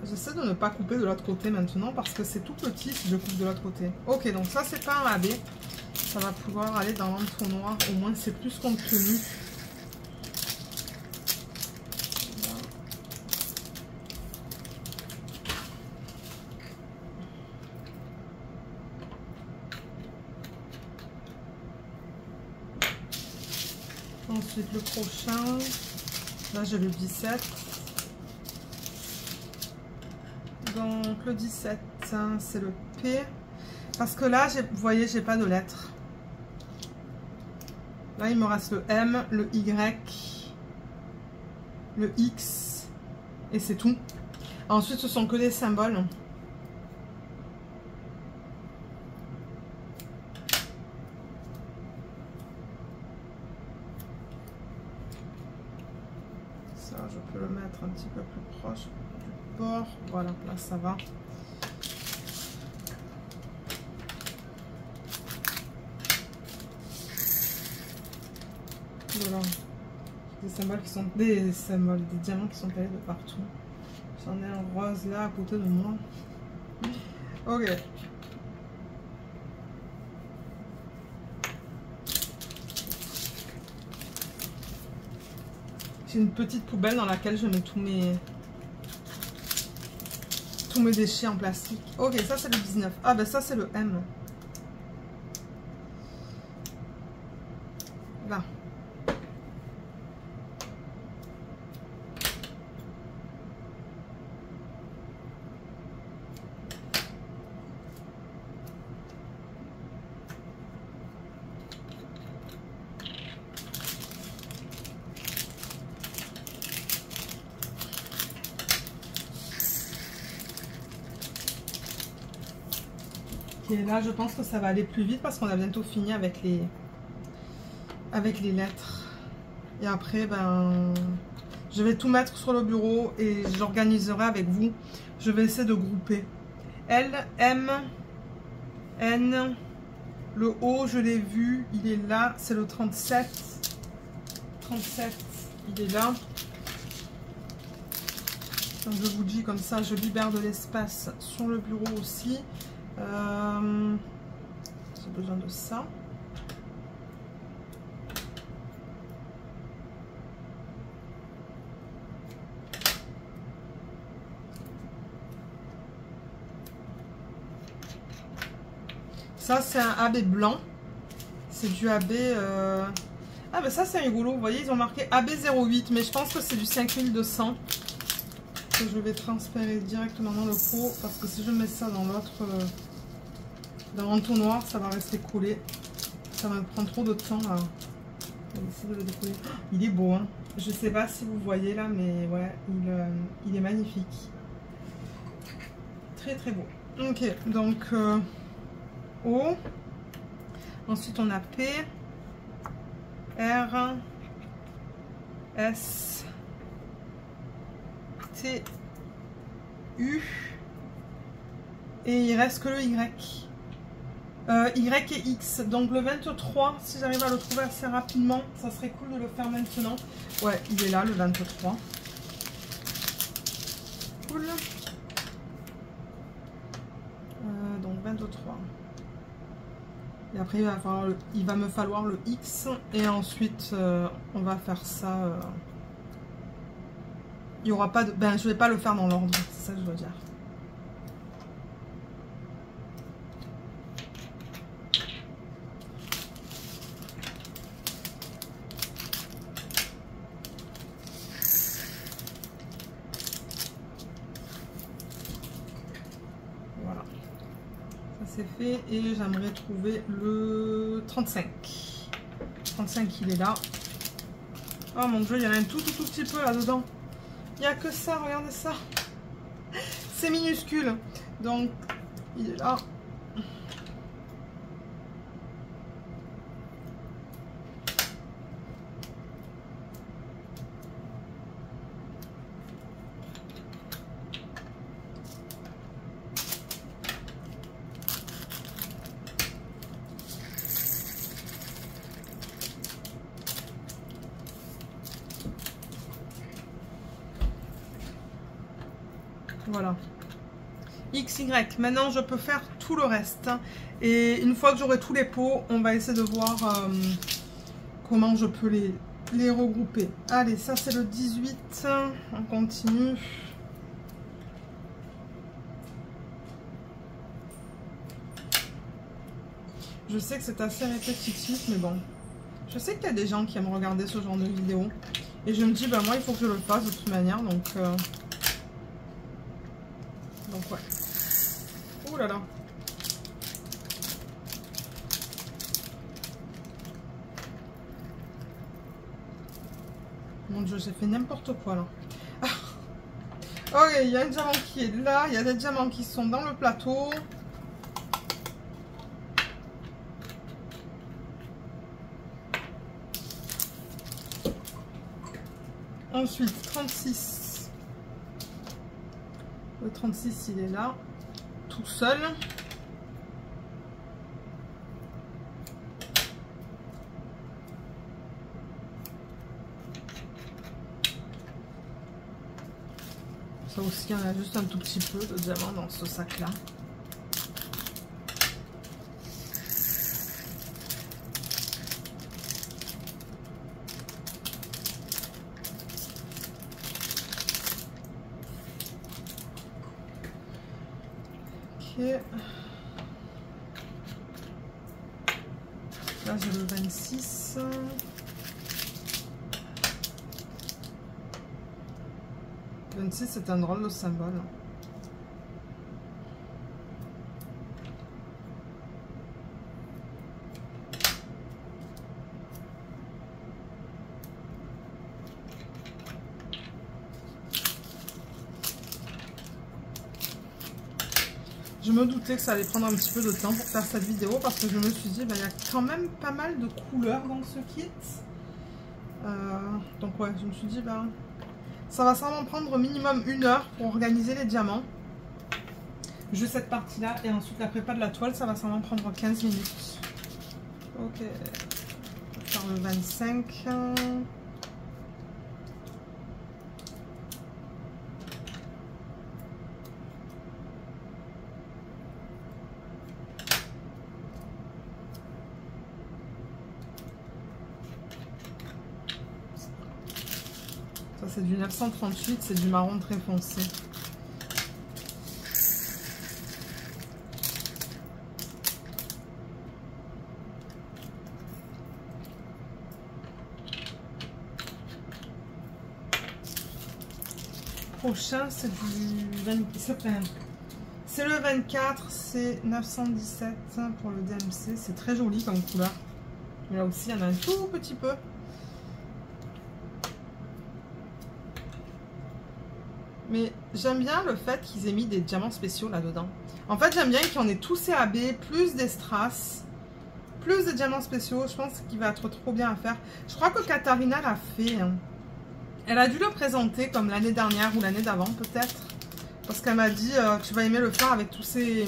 J'essaie de ne pas couper de l'autre côté maintenant parce que c'est tout petit si je coupe de l'autre côté. Ok, donc ça c'est pas un AB. Ça va pouvoir aller dans l'entonnoir. Au moins c'est plus contenu. Ensuite le prochain. Là j'ai le 17. Donc le 17, hein, c'est le P. Parce que là, vous voyez, j'ai pas de lettres. Là, il me reste le M, le Y, le X. Et c'est tout. Ensuite, ce sont que des symboles. Ça, je peux le mettre un petit peu plus proche du bord. Voilà, là, ça va. Voilà. Des symboles qui sont des diamants qui sont taillés de partout. J'en ai un rose là à côté de moi. Ok. J'ai une petite poubelle dans laquelle je mets tous mes déchets en plastique. Ok, ça c'est le 19. Ah ben ça c'est le M. Là. Et là, je pense que ça va aller plus vite parce qu'on a bientôt fini avec les lettres. Et après, ben, je vais tout mettre sur le bureau et j'organiserai avec vous. Je vais essayer de grouper. L, M, N, le O, je l'ai vu, il est là, c'est le 37. 37, il est là. Donc je vous dis comme ça, je libère de l'espace sur le bureau aussi. J'ai besoin de ça. Ça c'est un AB blanc. C'est du AB... Ah ben ça c'est rigolo. Vous voyez ils ont marqué AB08. Mais je pense que c'est du 5200. Que je vais transférer directement dans le pot. Parce que si je mets ça dans l'autre... dans l'entonnoir, ça va rester collé. Ça va me prendre trop de temps là. Je vais essayer de le décoller. Il est beau, hein. Je sais pas si vous voyez là, mais ouais, il est magnifique. Très très beau. Ok, donc O. Ensuite on a P, R, S, T, U. Et il reste que le Y. Y et X. Donc le 23, si j'arrive à le trouver assez rapidement, ça serait cool de le faire maintenant. Ouais, il est là, le 23. Cool. Donc 23. Et après, il va me falloir le X. Et ensuite, on va faire ça. Il y aura pas de... Ben, je vais pas le faire dans l'ordre. C'est ça que je veux dire. c'est fait. Et j'aimerais trouver le 35. 35, il est là. Oh mon dieu, il y en a un tout petit peu là-dedans. Il n'y a que ça, regardez ça. C'est minuscule. Donc, il est là. Voilà. XY. Maintenant, je peux faire tout le reste. Et une fois que j'aurai tous les pots, on va essayer de voir comment je peux les regrouper. Allez, ça c'est le 18. On continue. Je sais que c'est assez répétitif, mais bon. Je sais qu'il y a des gens qui aiment regarder ce genre de vidéos. Et je me dis, bah moi, il faut que je le fasse de toute manière. Donc ouais. Ouh là là. Mon dieu, j'ai fait n'importe quoi là. Ok, il y a un diamant qui est là. Il y a des diamants qui sont dans le plateau. Ensuite, 36. Le 36, il est là. Tout seul. Ça aussi, il y en a juste un tout petit peu de diamants dans ce sac-là. Là j'ai le 26. Le 26 c'est un drôle de symbole. Je me doutais que ça allait prendre un petit peu de temps pour faire cette vidéo parce que je me suis dit, il y a quand même pas mal de couleurs dans ce kit. Donc ouais, je me suis dit, ça va sûrement prendre minimum 1 heure pour organiser les diamants. Juste cette partie-là et ensuite la prépa de la toile, ça va sûrement prendre 15 minutes. Ok, on va faire le 25. C'est du 938, c'est du marron très foncé. Prochain, c'est du 20, c'est le 24, c'est 917 pour le DMC. C'est très joli comme couleur. Mais là aussi, il y en a un tout petit peu. Mais j'aime bien le fait qu'ils aient mis des diamants spéciaux là-dedans. En fait, j'aime bien qu'il y en ait tous CAB, plus des strass, plus de diamants spéciaux. Je pense qu'il va être trop bien à faire. Je crois que Katharina l'a fait. Hein. Elle a dû le présenter comme l'année dernière ou l'année d'avant peut-être. Parce qu'elle m'a dit, tu vas aimer le faire avec tous ces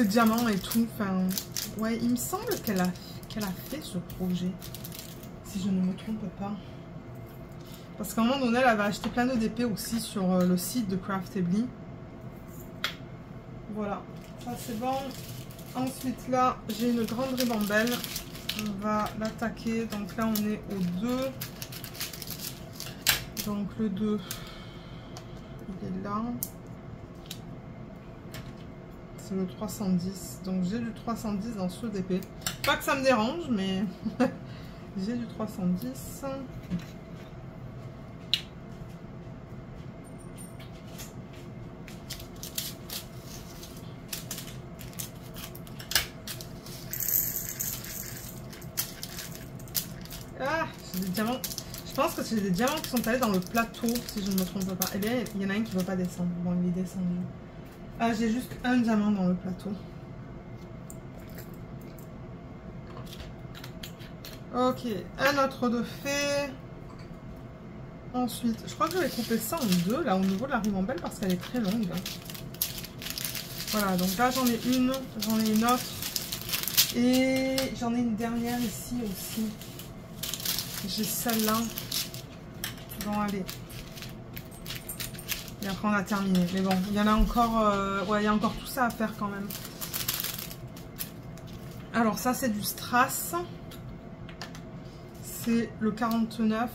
diamants et tout. Enfin, ouais, il me semble qu'elle a fait ce projet. Si je ne me trompe pas. Parce qu'à un moment donné, elle avait acheté plein de DP aussi sur le site de Craftedly. Voilà, ça c'est bon. Ensuite là, j'ai une grande ribambelle. On va l'attaquer. Donc là, on est au 2. Donc le 2, il est là. C'est le 310. Donc j'ai du 310 dans ce DP. Pas que ça me dérange, mais j'ai du 310. diamants. Je pense que c'est des diamants qui sont allés dans le plateau, si je ne me trompe pas. Eh bien, il y en a un qui ne veut pas descendre. Bon, il est descendu. Ah, j'ai juste un diamant dans le plateau. Ok, un autre de fait. Ensuite, je crois que je vais couper ça en deux, là, au niveau de la ribambelle, parce qu'elle est très longue. Voilà, donc là, j'en ai une autre. Et j'en ai une dernière ici aussi. J'ai celle-là. Bon, allez. Et après, on a terminé. Mais bon, il y en a encore... ouais, il y a encore tout ça à faire quand même. Alors, ça, c'est du strass. C'est le 49.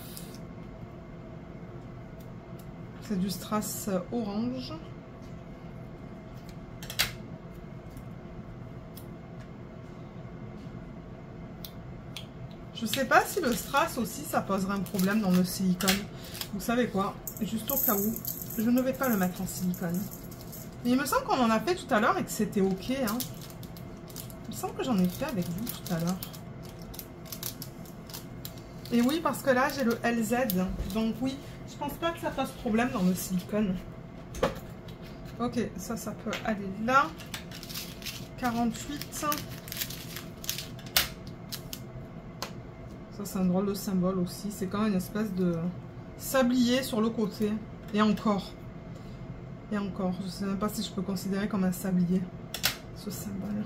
C'est du strass orange. Je sais pas si le strass aussi ça poserait un problème dans le silicone. Vous savez quoi? Juste au cas où, je ne vais pas le mettre en silicone. Mais il me semble qu'on en a fait tout à l'heure et que c'était ok. Hein. Il me semble que j'en ai fait avec vous tout à l'heure. Et oui, parce que là j'ai le LZ. Donc oui, je pense pas que ça pose problème dans le silicone. Ok, ça peut aller là. 48. Ça, c'est un drôle de symbole aussi. C'est quand même une espèce de sablier sur le côté. Et encore. Et encore. Je sais même pas si je peux considérer comme un sablier ce symbole.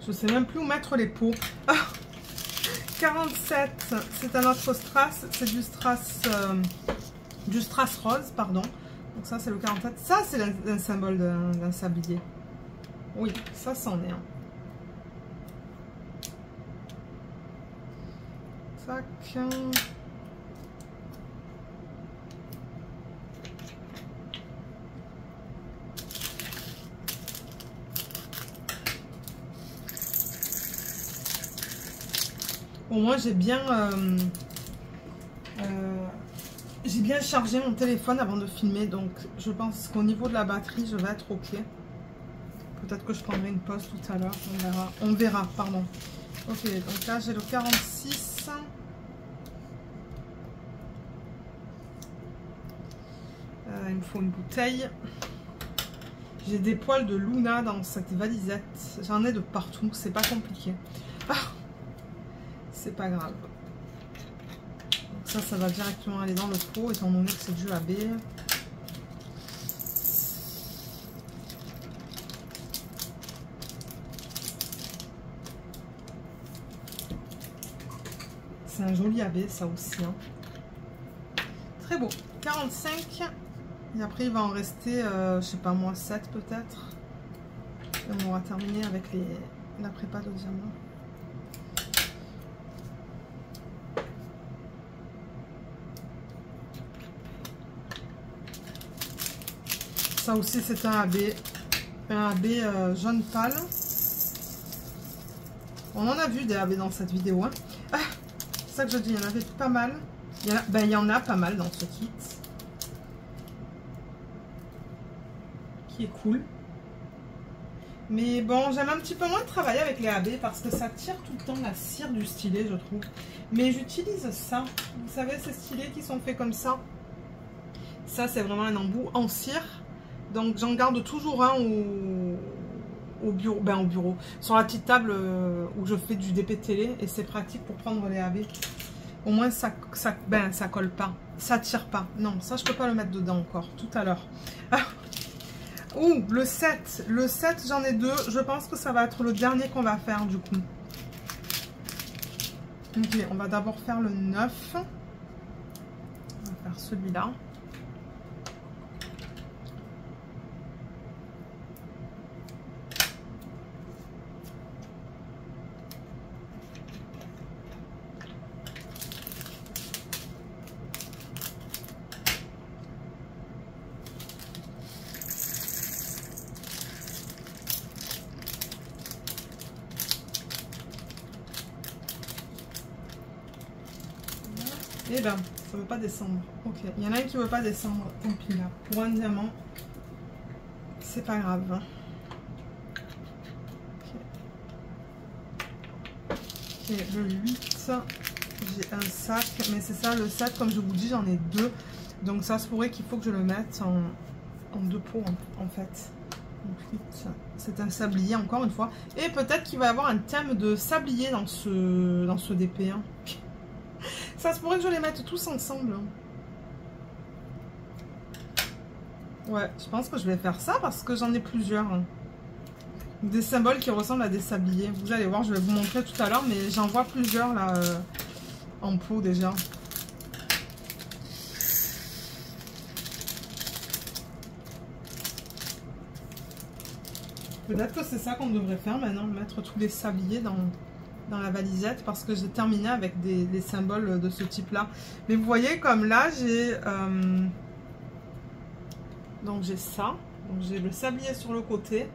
Je sais même plus où mettre les pots. Ah, 47, c'est un autre strass. C'est du strass rose, pardon. Donc ça, c'est le 47. Ça, c'est un symbole d'un sablier. Oui, ça, c'en est un. Tac. Au moins, j'ai bien chargé mon téléphone avant de filmer. Donc, je pense qu'au niveau de la batterie, je vais être OK. Peut-être que je prendrai une pause tout à l'heure. On verra. On verra, pardon. OK, donc là, j'ai le 46. Il me faut une bouteille. J'ai des poils de Luna dans cette valisette. J'en ai de partout. C'est pas compliqué. Ah, c'est pas grave. Donc ça va directement aller dans le pot, étant donné que c'est du AB. C'est un joli AB, ça aussi. Hein. Très beau. 45. Et après, il va en rester, je sais pas moi, 7 peut-être. Et on aura terminé avec la prépa de diamant. Ça aussi, c'est un AB. Un AB jaune pâle. On en a vu des AB dans cette vidéo. Hein. Ah, c'est ça que je dis, il y en avait pas mal. Il y en a pas mal dans ce kit. Qui est cool. Mais bon, j'aime un petit peu moins travailler avec les AB parce que ça tire tout le temps la cire du stylet, je trouve. Mais j'utilise ça. Vous savez, ces stylets qui sont faits comme ça. Ça, c'est vraiment un embout en cire. Donc, j'en garde toujours un au bureau. Ben, au bureau. Sur la petite table où je fais du DP télé. Et c'est pratique pour prendre les AB. Au moins, ça colle pas. Ça tire pas. Non, ça, je peux pas le mettre dedans encore. Tout à l'heure. Ouh, le 7. Le 7, j'en ai deux. Je pense que ça va être le dernier qu'on va faire, du coup. Ok, on va d'abord faire le 9. On va faire celui-là. Eh ben, ça veut pas descendre. Ok, il y en a un qui veut pas descendre. Tant pis là. Pour un diamant, c'est pas grave. Ok, le 8, j'ai un sac. Mais c'est ça, le sac, comme je vous dis, j'en ai deux. Donc ça se pourrait qu'il faut que je le mette en deux pots en fait. Donc 8, c'est un sablier encore une fois. Et peut-être qu'il va y avoir un thème de sablier dans ce DP. Hein. Ça se pourrait que je les mette tous ensemble. Ouais, je pense que je vais faire ça parce que j'en ai plusieurs. Des symboles qui ressemblent à des sabliers. Vous allez voir, je vais vous montrer tout à l'heure, mais j'en vois plusieurs là en pot déjà. Peut-être que c'est ça qu'on devrait faire maintenant, mettre tous les sabliers dans la valisette parce que j'ai terminé avec des symboles de ce type là. Mais vous voyez comme là j'ai donc j'ai ça, donc j'ai le sablier sur le côté.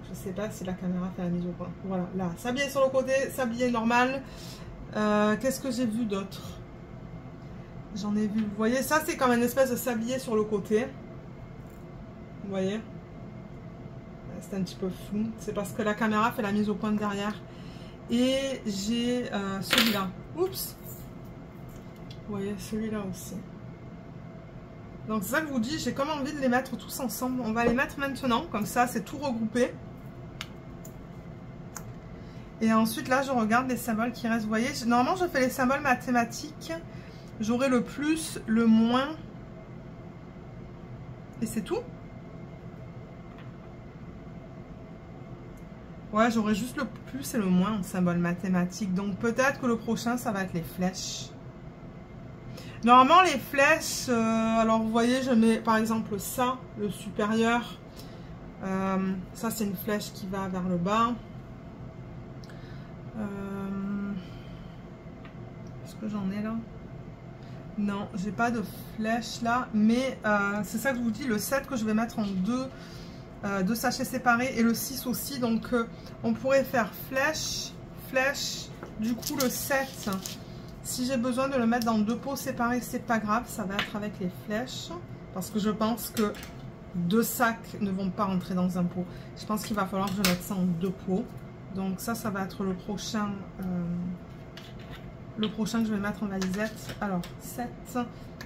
Je sais pas si la caméra fait la mise au point. Voilà, là, sablier sur le côté, sablier normal. Qu'est-ce que j'ai vu d'autre? J'en ai vu, vous voyez, ça c'est comme une espèce de sablier sur le côté. Vous voyez? C'est un petit peu flou, c'est parce que la caméra fait la mise au point de derrière. Et j'ai celui-là. Oups! Vous voyez, celui-là aussi. Donc c'est ça que je vous dis, j'ai comme envie de les mettre tous ensemble. On va les mettre maintenant, comme ça c'est tout regroupé. Et ensuite là je regarde les symboles qui restent. Vous voyez, normalement je fais les symboles mathématiques. J'aurai le plus, le moins. Et c'est tout. Ouais, j'aurai juste le plus et le moins en symbole mathématique. Donc peut-être que le prochain ça va être les flèches. Normalement les flèches, alors vous voyez je mets par exemple ça, le supérieur. Ça c'est une flèche qui va vers le bas. Est-ce que j'en ai là? Non, j'ai pas de flèche là. Mais c'est ça que je vous dis, le 7 que je vais mettre en deux sachets séparés. Et le 6 aussi. Donc on pourrait faire flèche, flèche. Du coup le 7, si j'ai besoin de le mettre dans deux pots séparés, c'est pas grave. Ça va être avec les flèches. Parce que je pense que deux sacs ne vont pas rentrer dans un pot. Je pense qu'il va falloir que je mette ça en deux pots. Donc ça va être le prochain que je vais mettre en valisette. Alors 7,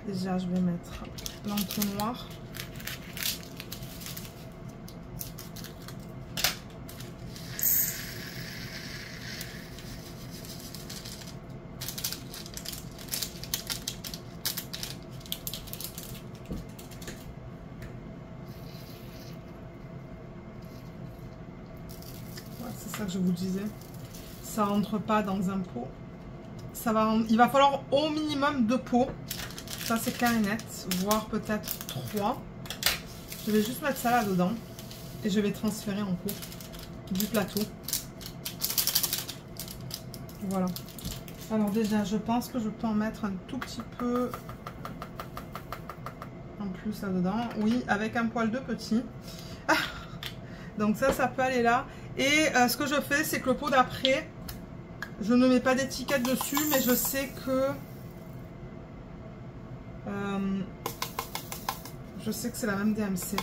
déjà je vais mettre l'entonnoir. C'est ça que je vous disais. Ça rentre pas dans un pot. Il va falloir au minimum 2 pots. Ça c'est clair et net. Voire peut-être 3. Je vais juste mettre ça là dedans. Et je vais transférer en pot du plateau. Voilà. Alors déjà je pense que je peux en mettre un tout petit peu en plus là dedans. Oui, avec un poil de petit. Ah, donc ça peut aller là. Et ce que je fais, c'est que le pot d'après, je ne mets pas d'étiquette dessus, mais je sais que c'est la même DMC.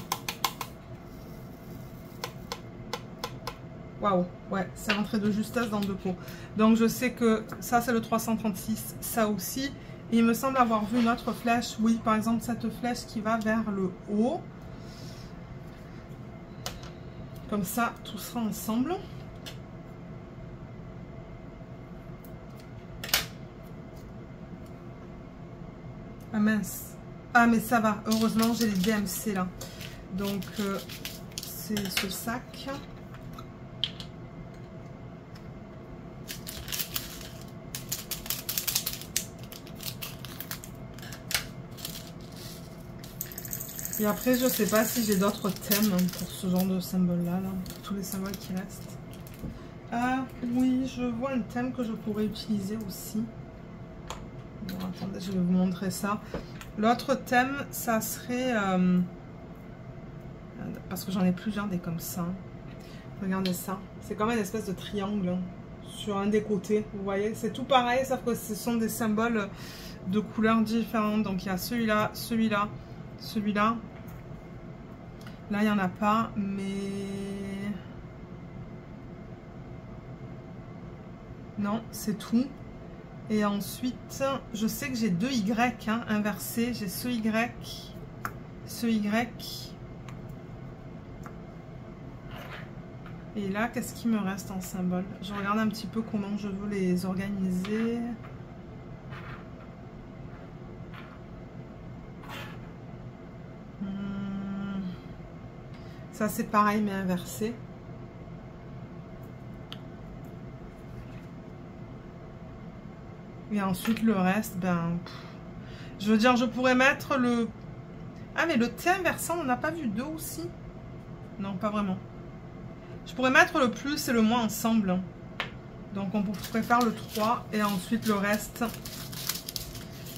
Waouh, ouais, c'est rentré de justesse dans 2 pots. Donc je sais que ça c'est le 336, ça aussi. Et il me semble avoir vu une autre flèche. Oui, par exemple cette flèche qui va vers le haut. Comme ça, tout sera ensemble. Ah mince. Ah mais ça va. Heureusement, j'ai les DMC là. Donc, c'est ce sac. Et après, je sais pas si j'ai d'autres thèmes pour ce genre de symbole-là, là, pour tous les symboles qui restent. Ah oui, je vois un thème que je pourrais utiliser aussi. Bon, attendez, je vais vous montrer ça. L'autre thème, ça serait... parce que j'en ai plusieurs des comme ça. Regardez ça. C'est comme une espèce de triangle. sur un des côtés. Vous voyez, c'est tout pareil, sauf que ce sont des symboles de couleurs différentes. Donc il y a celui-là, celui-là, celui-là. Là, il n'y en a pas, mais... Non, c'est tout. Et ensuite, je sais que j'ai deux Y hein, inversés. J'ai ce Y, ce Y. Et là, qu'est-ce qui me reste en symbole? Je regarde un petit peu comment je veux les organiser. Ça, c'est pareil, mais inversé. Et ensuite, le reste, ben... je veux dire, je pourrais mettre le... Ah, mais le T inversant, on n'a pas vu deux aussi? Non, pas vraiment. Je pourrais mettre le plus et le moins ensemble. Donc, on pourrait faire le 3 et ensuite le reste.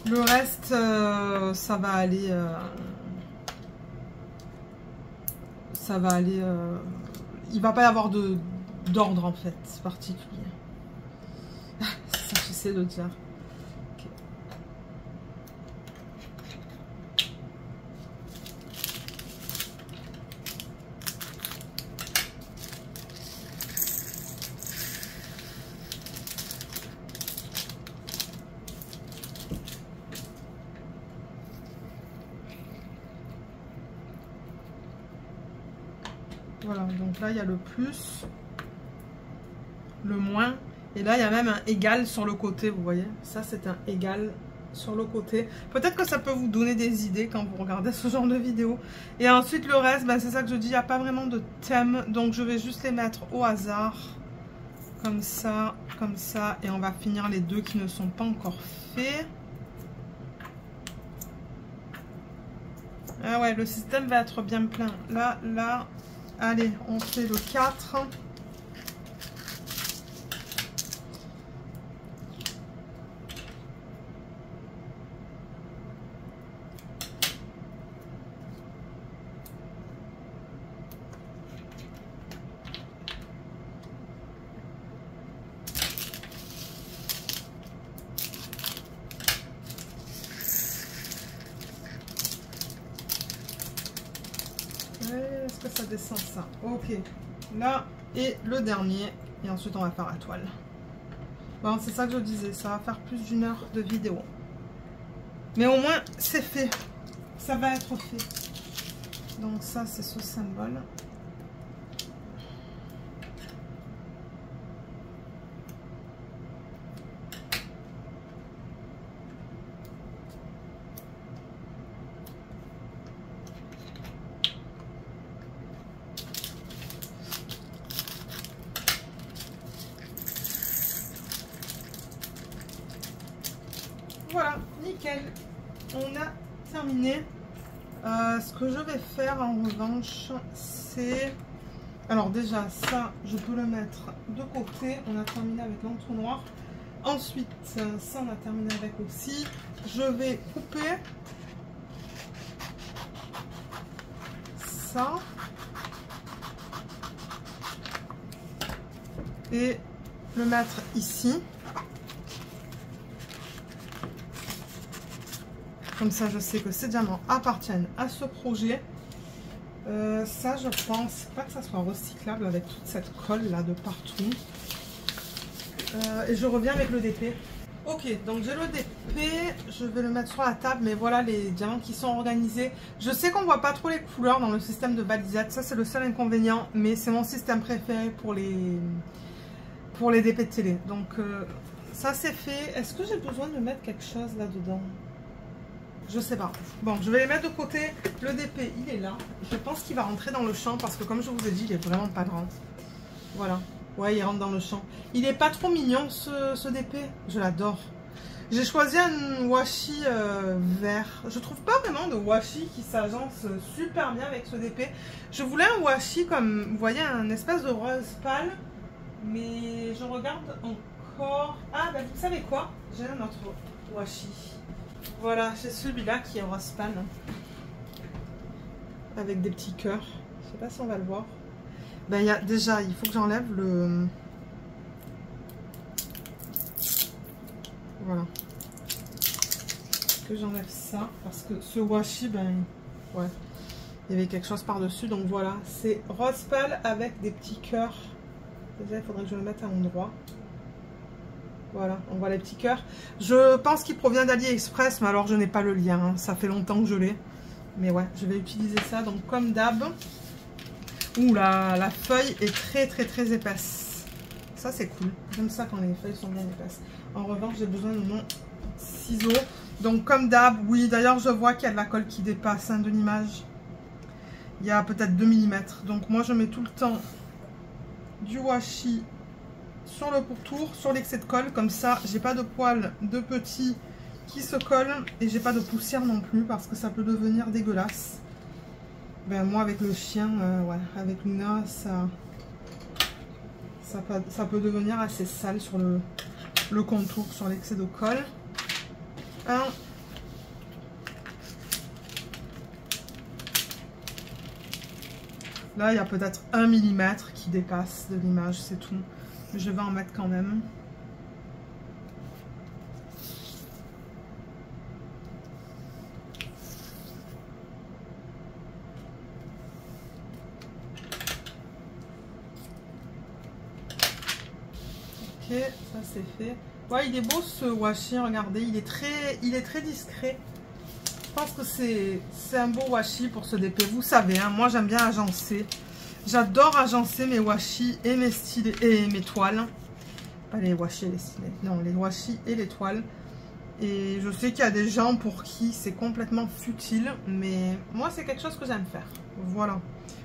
Le reste, ça va aller... ça va aller... il va pas y avoir d'ordre, en fait, particulier. C'est ça que j'essaie de dire. Okay. Voilà, donc là il y a le plus, le moins, et là il y a même un égal sur le côté, vous voyez. Ça c'est un égal sur le côté. Peut-être que ça peut vous donner des idées quand vous regardez ce genre de vidéo. Et ensuite le reste, ben, c'est ça que je dis, il n'y a pas vraiment de thème, donc je vais juste les mettre au hasard. Comme ça, et on va finir les deux qui ne sont pas encore faits. Ah ouais, le système va être bien plein. Là, là... Allez, on fait le 4. Est-ce que ça descend ça? Ok. Là, et le dernier. Et ensuite, on va faire la toile. Bon, c'est ça que je disais. Ça va faire plus d'1 heure de vidéo. Mais au moins, c'est fait. Ça va être fait. Donc ça, c'est ce symbole. Voilà, nickel. On a terminé. Ce que je vais faire en revanche, c'est... Alors déjà, ça, je peux le mettre de côté. On a terminé avec l'entonnoir. Ensuite, ça, on a terminé avec aussi. Je vais couper ça. Et le mettre ici. Comme ça, je sais que ces diamants appartiennent à ce projet. Ça, je pense pas que ça soit recyclable avec toute cette colle là de partout. Et je reviens avec le DP. Ok, donc j'ai le DP. Je vais le mettre sur la table. Mais voilà les diamants qui sont organisés. Je sais qu'on voit pas trop les couleurs dans le système de balisette. Ça, c'est le seul inconvénient. Mais c'est mon système préféré pour les DP de télé. Donc, ça, c'est fait. Est-ce que j'ai besoin de mettre quelque chose là-dedans ? Je sais pas. Bon, je vais les mettre de côté. Le DP, il est là. Je pense qu'il va rentrer dans le champ parce que comme je vous ai dit, il est vraiment pas grand. Voilà. Ouais, il rentre dans le champ. Il est pas trop mignon ce DP. Je l'adore. J'ai choisi un washi vert. Je trouve pas vraiment de washi qui s'agence super bien avec ce DP. Je voulais un washi comme, vous voyez, un espèce de rose pâle. Mais je regarde encore. Ah, bah vous savez quoi? J'ai un autre washi. Voilà, c'est celui-là qui est rose pâle. Avec des petits cœurs. Je sais pas si on va le voir. Ben, déjà, il faut que j'enlève Voilà. Que j'enlève ça parce que ce washi, ben ouais, il y avait quelque chose par dessus. Donc voilà, c'est rose pâle avec des petits cœurs. Déjà il faudrait que je le mette à l'endroit. Voilà, on voit les petits cœurs. Je pense qu'il provient d'AliExpress, mais alors je n'ai pas le lien, hein. Ça fait longtemps que je l'ai, mais ouais, je vais utiliser ça. Donc comme d'hab. Ouh, la feuille est très épaisse. Ça c'est cool, j'aime ça quand les feuilles sont bien épaisses. En revanche, j'ai besoin de mon ciseau. Donc comme d'hab, oui, d'ailleurs je vois qu'il y a de la colle qui dépasse, hein, de l'image. Il y a peut-être 2 mm. Donc moi je mets tout le temps du washi sur le pourtour, sur l'excès de colle. Comme ça, j'ai pas de poils de petits qui se collent. Et j'ai pas de poussière non plus parce que ça peut devenir dégueulasse. Ben moi avec le chien, ouais, avec Luna, ça peut devenir assez sale sur le contour, sur l'excès de colle. Là, il y a peut-être 1 mm qui dépasse de l'image, c'est tout. Je vais en mettre quand même. Ok, ça c'est fait. Ouais, il est beau ce washi, regardez, il est très discret. Je pense que c'est un beau washi pour ce DP. Vous savez, hein, moi j'aime bien agencer. J'adore agencer mes washi et mes stylés et mes toiles. Pas les washi et les stylés. Non, les washi et les toiles. Et je sais qu'il y a des gens pour qui c'est complètement futile. Mais moi, c'est quelque chose que j'aime faire. Voilà.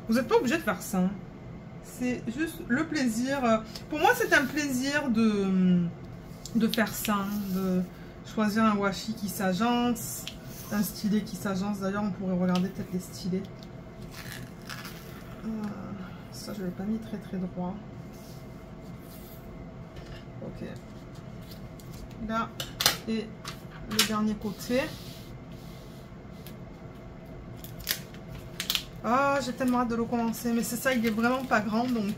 Vous n'êtes pas obligé de faire ça. Hein. C'est juste le plaisir. Pour moi, c'est un plaisir de faire ça. Hein, de choisir un washi qui s'agence. Un stylet qui s'agence. D'ailleurs, on pourrait regarder peut-être les stylés. Ça, je ne l'ai pas mis très droit. Ok. Là, et le dernier côté. Ah, j'ai tellement hâte de le commencer. Mais c'est ça, il est vraiment pas grand. Donc,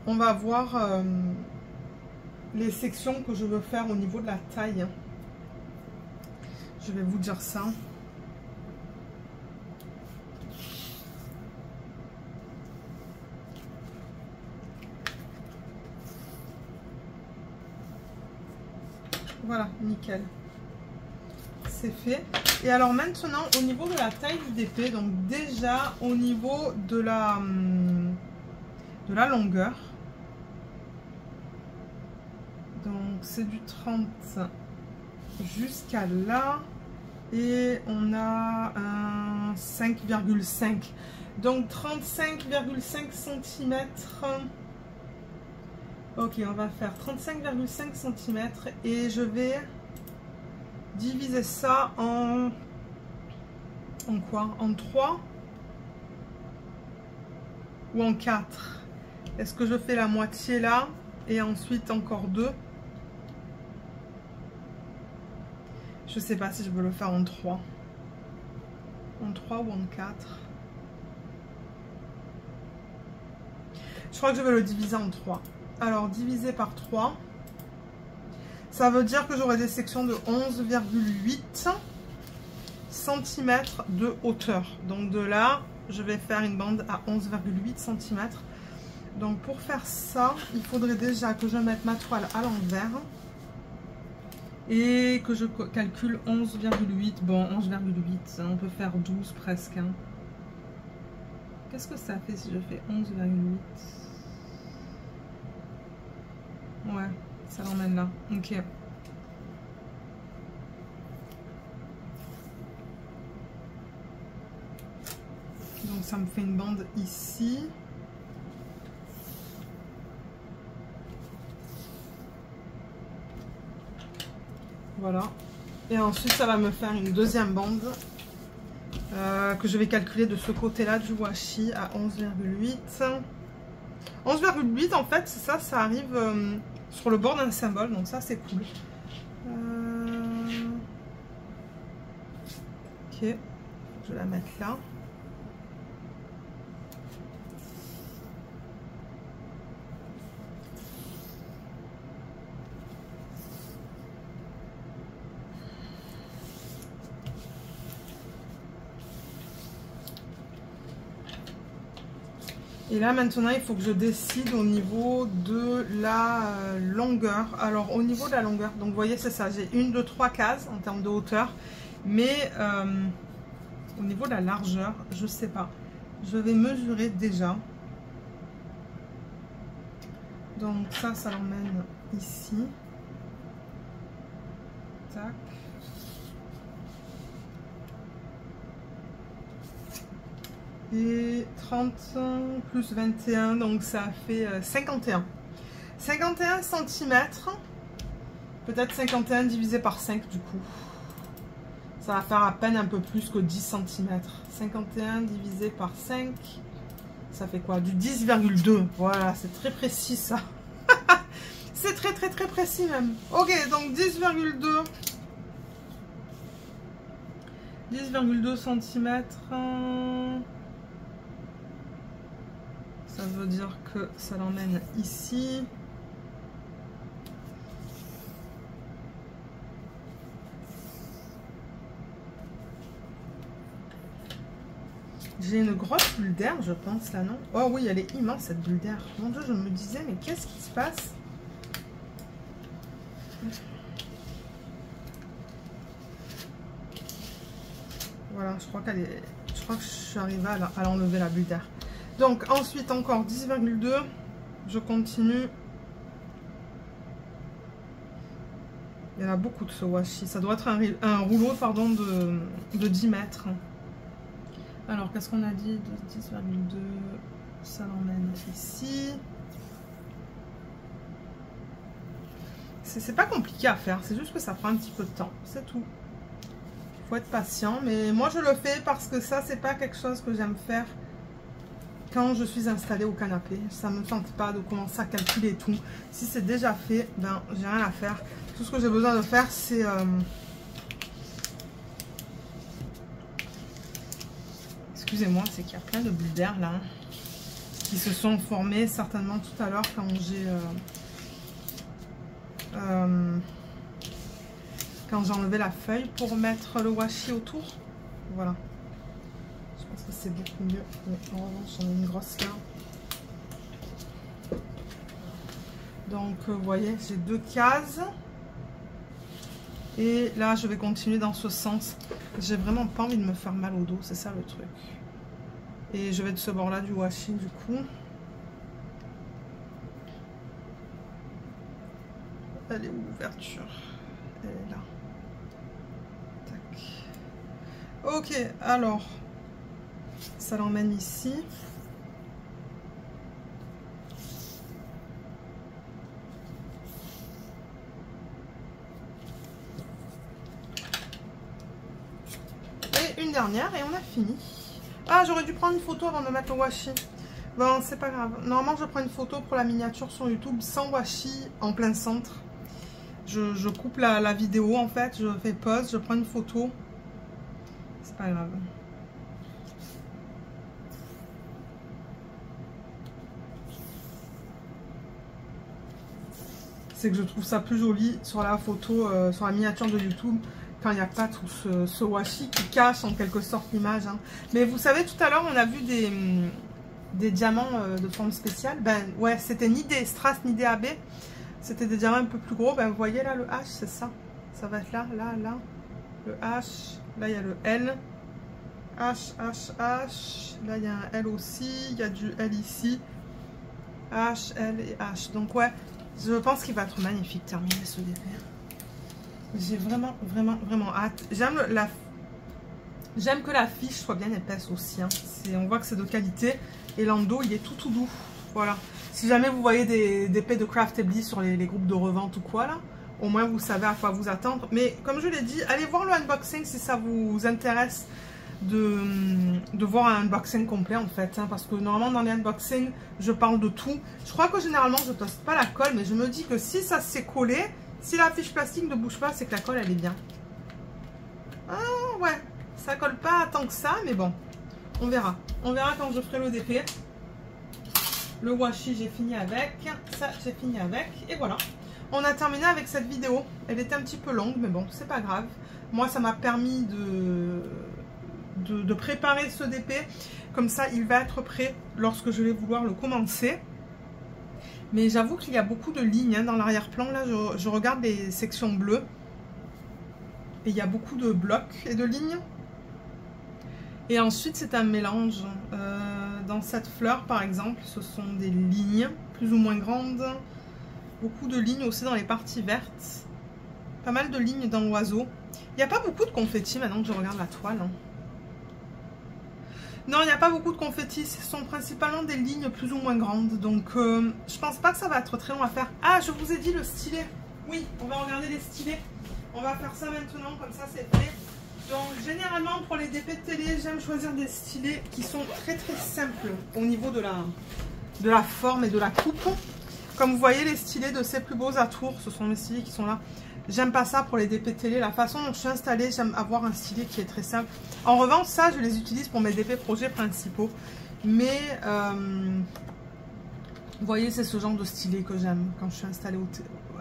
on va voir les sections que je veux faire au niveau de la taille. Je vais vous dire ça. Voilà, nickel. C'est fait. Et alors maintenant, au niveau de la taille du DP, donc déjà au niveau de la longueur. Donc c'est du 30 jusqu'à là. Et on a un 5,5. Donc 35,5 cm. Ok, on va faire 35,5 cm et je vais diviser ça en quoi? En 3 ou en 4? Est-ce que je fais la moitié là et ensuite encore 2? Je sais pas si je veux le faire en 3. En 3 ou en 4? Je crois que je vais le diviser en 3. Alors, divisé par 3, ça veut dire que j'aurai des sections de 11,8 cm de hauteur. Donc de là, je vais faire une bande à 11,8 cm. Donc pour faire ça, il faudrait déjà que je mette ma toile à l'envers. Et que je calcule 11,8. Bon, 11,8, on peut faire 12 presque. Hein. Qu'est-ce que ça fait si je fais 11,8? Ouais, ça l'emmène là. Ok. Donc ça me fait une bande ici. Voilà. Et ensuite ça va me faire une deuxième bande que je vais calculer de ce côté-là du washi à 11,8. 11,8 en fait, c'est ça, ça arrive sur le bord d'un symbole, donc ça c'est cool. Ok, je vais la mettre là. Et là maintenant il faut que je décide au niveau de la longueur. Alors au niveau de la longueur, donc vous voyez c'est ça, j'ai 1, 2, 3 cases en termes de hauteur. Mais au niveau de la largeur, je sais pas. Je vais mesurer déjà. Donc ça l'emmène ici. Tac. Et 30 plus 21, donc ça fait 51. 51 cm. Peut-être 51 divisé par 5 du coup. Ça va faire à peine un peu plus que 10 cm. 51 divisé par 5. Ça fait quoi? Du 10,2. Voilà, c'est très précis ça. C'est très précis même. Ok, donc 10,2. 10,2 cm. Ça veut dire que ça l'emmène ici. J'ai une grosse bulle d'air, je pense, là, non? Oh oui, elle est immense, cette bulle d'air. Mon Dieu, je me disais, mais qu'est-ce qui se passe? Voilà, je crois qu'elle est... Je crois que je suis arrivée à l'enlever, la bulle d'air. Donc, ensuite, encore 10,2. Je continue. Il y en a beaucoup de ce washi. Ça doit être un rouleau, pardon, de 10 mètres. Alors, qu'est-ce qu'on a dit? 10,2. Ça l'emmène ici. C'est pas compliqué à faire. C'est juste que ça prend un petit peu de temps. C'est tout. Il faut être patient. Mais moi, je le fais parce que ça, c'est pas quelque chose que j'aime faire quand je suis installée au canapé. Ça ne me tente pas de commencer à calculer tout. Si c'est déjà fait, ben, j'ai rien à faire. Tout ce que j'ai besoin de faire, c'est... Excusez-moi, c'est qu'il y a plein de bulles d'air là, qui se sont formées certainement tout à l'heure quand j'ai enlevé la feuille pour mettre le washi autour. Voilà. Je pense que c'est beaucoup mieux. Mais en revanche, j'en ai une grosse là. Donc, vous voyez, j'ai 2 cases. Et là, je vais continuer dans ce sens. J'ai vraiment pas envie de me faire mal au dos, c'est ça le truc. Et je vais de ce bord-là du washi, du coup. Elle est où l'ouverture? Elle est là. Tac. Ok, alors, ça l'emmène ici. Et une dernière et on a fini. Ah, j'aurais dû prendre une photo avant de mettre le washi. Bon, c'est pas grave. Normalement, je prends une photo pour la miniature sur YouTube sans washi en plein centre. Je coupe la vidéo en fait, je fais pause, je prends une photo. C'est pas grave. C'est que je trouve ça plus joli sur la photo, sur la miniature de YouTube, quand il n'y a pas tout ce washi qui cache en quelque sorte l'image. Hein. Mais vous savez, tout à l'heure, on a vu des diamants de forme spéciale. Ben ouais, c'était ni des strass ni des AB. C'était des diamants un peu plus gros. Ben vous voyez là, le H, c'est ça. Ça va être là, là, là. Le H. Là, il y a le L. H, H, H. Là, il y a un L aussi. Il y a du L ici. H, L et H. Donc ouais, je pense qu'il va être magnifique terminé ce DP. J'ai vraiment hâte. J'aime que la fiche soit bien épaisse aussi. Hein. On voit que c'est de qualité. Et l'endos, il est tout doux. Voilà. Si jamais vous voyez des épées de Craftedly sur les groupes de revente ou quoi, là, au moins vous savez à quoi vous attendre. Mais comme je l'ai dit, allez voir le unboxing si ça vous intéresse de voir un unboxing complet en fait. Hein, parce que normalement dans les unboxings, je parle de tout. Je crois que généralement, je ne toste pas la colle. Mais je me dis que si ça s'est collé... Si la fiche plastique ne bouge pas, c'est que la colle, elle est bien. Ah ouais, ça colle pas tant que ça, mais bon, on verra. On verra quand je ferai le DP. Le washi, j'ai fini avec. Ça, j'ai fini avec. Et voilà. On a terminé avec cette vidéo. Elle était un petit peu longue, mais bon, c'est pas grave. Moi, ça m'a permis de préparer ce DP. comme ça il va être prêt lorsque je vais vouloir le commencer. Mais j'avoue qu'il y a beaucoup de lignes hein, dans l'arrière-plan. Là, je regarde les sections bleues. Et il y a beaucoup de blocs et de lignes. Et ensuite, c'est un mélange. Dans cette fleur, par exemple, ce sont des lignes plus ou moins grandes. Beaucoup de lignes aussi dans les parties vertes. Pas mal de lignes dans l'oiseau. Il n'y a pas beaucoup de confettis maintenant que je regarde la toile. Hein. Non, il n'y a pas beaucoup de confettis. Ce sont principalement des lignes plus ou moins grandes. Donc, je pense pas que ça va être très long à faire. Ah, je vous ai dit le stylet. Oui, on va regarder les stylets. On va faire ça maintenant, comme ça c'est fait. Donc, généralement, pour les DP de télé, j'aime choisir des stylets qui sont très très simples au niveau de la forme et de la coupe. Comme vous voyez, les stylets de ces plus beaux atours, ce sont les stylets qui sont là. J'aime pas ça pour les DP télé. La façon dont je suis installée, j'aime avoir un stylet qui est très simple. En revanche, ça, je les utilise pour mes DP projets principaux. Mais, vous voyez, c'est ce genre de stylet que j'aime quand je suis installée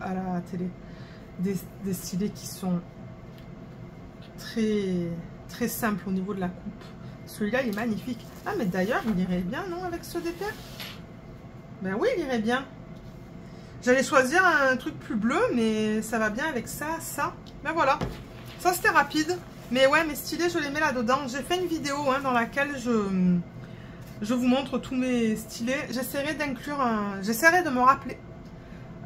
à la télé. Des stylets qui sont très, très simples au niveau de la coupe. Celui-là, il est magnifique. Ah, mais d'ailleurs, il irait bien, non, avec ce DP? Ben oui, il irait bien. J'allais choisir un truc plus bleu, mais ça va bien avec ça, ça. Ben voilà. Ça, c'était rapide. Mais ouais, mes stylets, je les mets là-dedans. J'ai fait une vidéo hein, dans laquelle je vous montre tous mes stylets. J'essaierai d'inclure un... J'essaierai de me rappeler.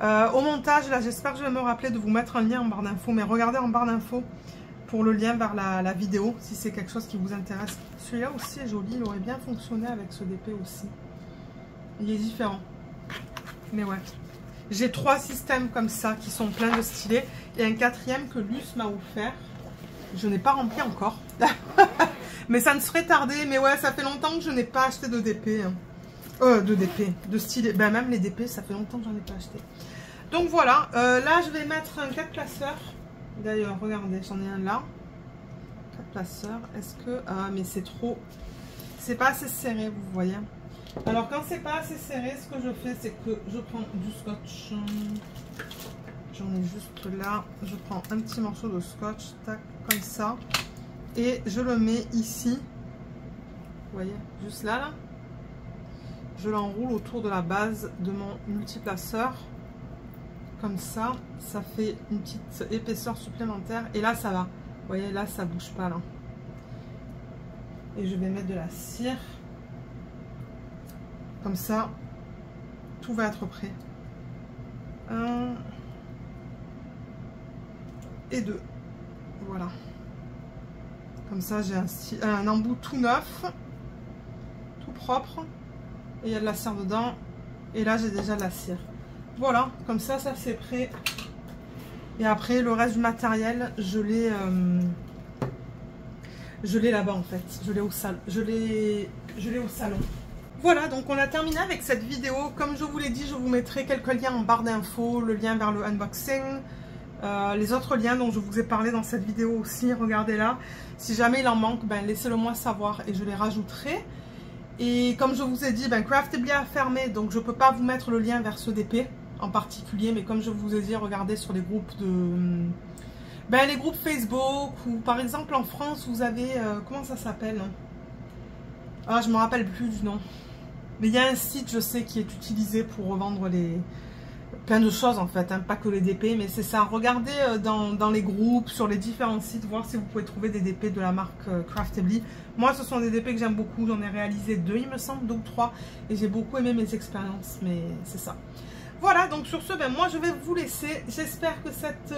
Au montage, là, j'espère que je vais me rappeler de vous mettre un lien en barre d'infos. Mais regardez en barre d'infos pour le lien vers la vidéo, si c'est quelque chose qui vous intéresse. Celui-là aussi est joli. Il aurait bien fonctionné avec ce DP aussi. Il est différent. Mais ouais. J'ai 3 systèmes comme ça qui sont pleins de stylets. Et un 4e que Luce m'a offert. Je n'ai pas rempli encore. Mais ça ne serait tardé. Mais ouais, ça fait longtemps que je n'ai pas acheté de DP. Hein. De DP. De stylets. Ben même les DP, ça fait longtemps que j'en ai pas acheté. Donc voilà. Là, je vais mettre un 4 placeurs. D'ailleurs, regardez, j'en ai un là. 4 placeurs. Est-ce que... Ah, mais c'est trop... C'est pas assez serré, vous voyez. Alors quand c'est pas assez serré, ce que je fais, c'est que je prends du scotch. J'en ai juste là. Je prends un petit morceau de scotch, tac, comme ça. Et je le mets ici. Vous voyez, juste là, là. Je l'enroule autour de la base de mon multiplaceur. Comme ça, ça fait une petite épaisseur supplémentaire. Et là, ça va. Vous voyez, là, ça bouge pas, là. Et je vais mettre de la cire. Comme ça, tout va être prêt. 1 et 2. Voilà. Comme ça, j'ai un embout tout neuf, tout propre. Et il y a de la cire dedans. Et là, j'ai déjà de la cire. Voilà, comme ça, ça c'est prêt. Et après, le reste du matériel, je l'ai là-bas en fait. Je l'ai au salon. Voilà, donc on a terminé avec cette vidéo. Comme je vous l'ai dit, je vous mettrai quelques liens en barre d'infos, le lien vers le unboxing, les autres liens dont je vous ai parlé dans cette vidéo aussi, regardez là. Si jamais il en manque, ben, laissez-le moi savoir et je les rajouterai. Et comme je vous ai dit, ben, Craftibly a fermé, donc je ne peux pas vous mettre le lien vers ce DP en particulier, mais comme je vous ai dit, regardez sur les groupes les groupes Facebook, ou par exemple en France, vous avez, comment ça s'appelle? Ah, je ne me rappelle plus du nom. Mais il y a un site, je sais, qui est utilisé pour revendre plein de choses en fait, hein, pas que les DP, mais c'est ça. Regardez dans les groupes, sur les différents sites, voir si vous pouvez trouver des DP de la marque Craftibly. Moi, ce sont des DP que j'aime beaucoup, j'en ai réalisé 2, il me semble, 2 ou 3, et j'ai beaucoup aimé mes expériences, mais c'est ça. Voilà, donc sur ce, ben, moi je vais vous laisser. J'espère que cette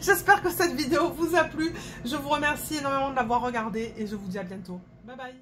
j'espère que cette vidéo vous a plu. Je vous remercie énormément de l'avoir regardée et je vous dis à bientôt. Bye bye.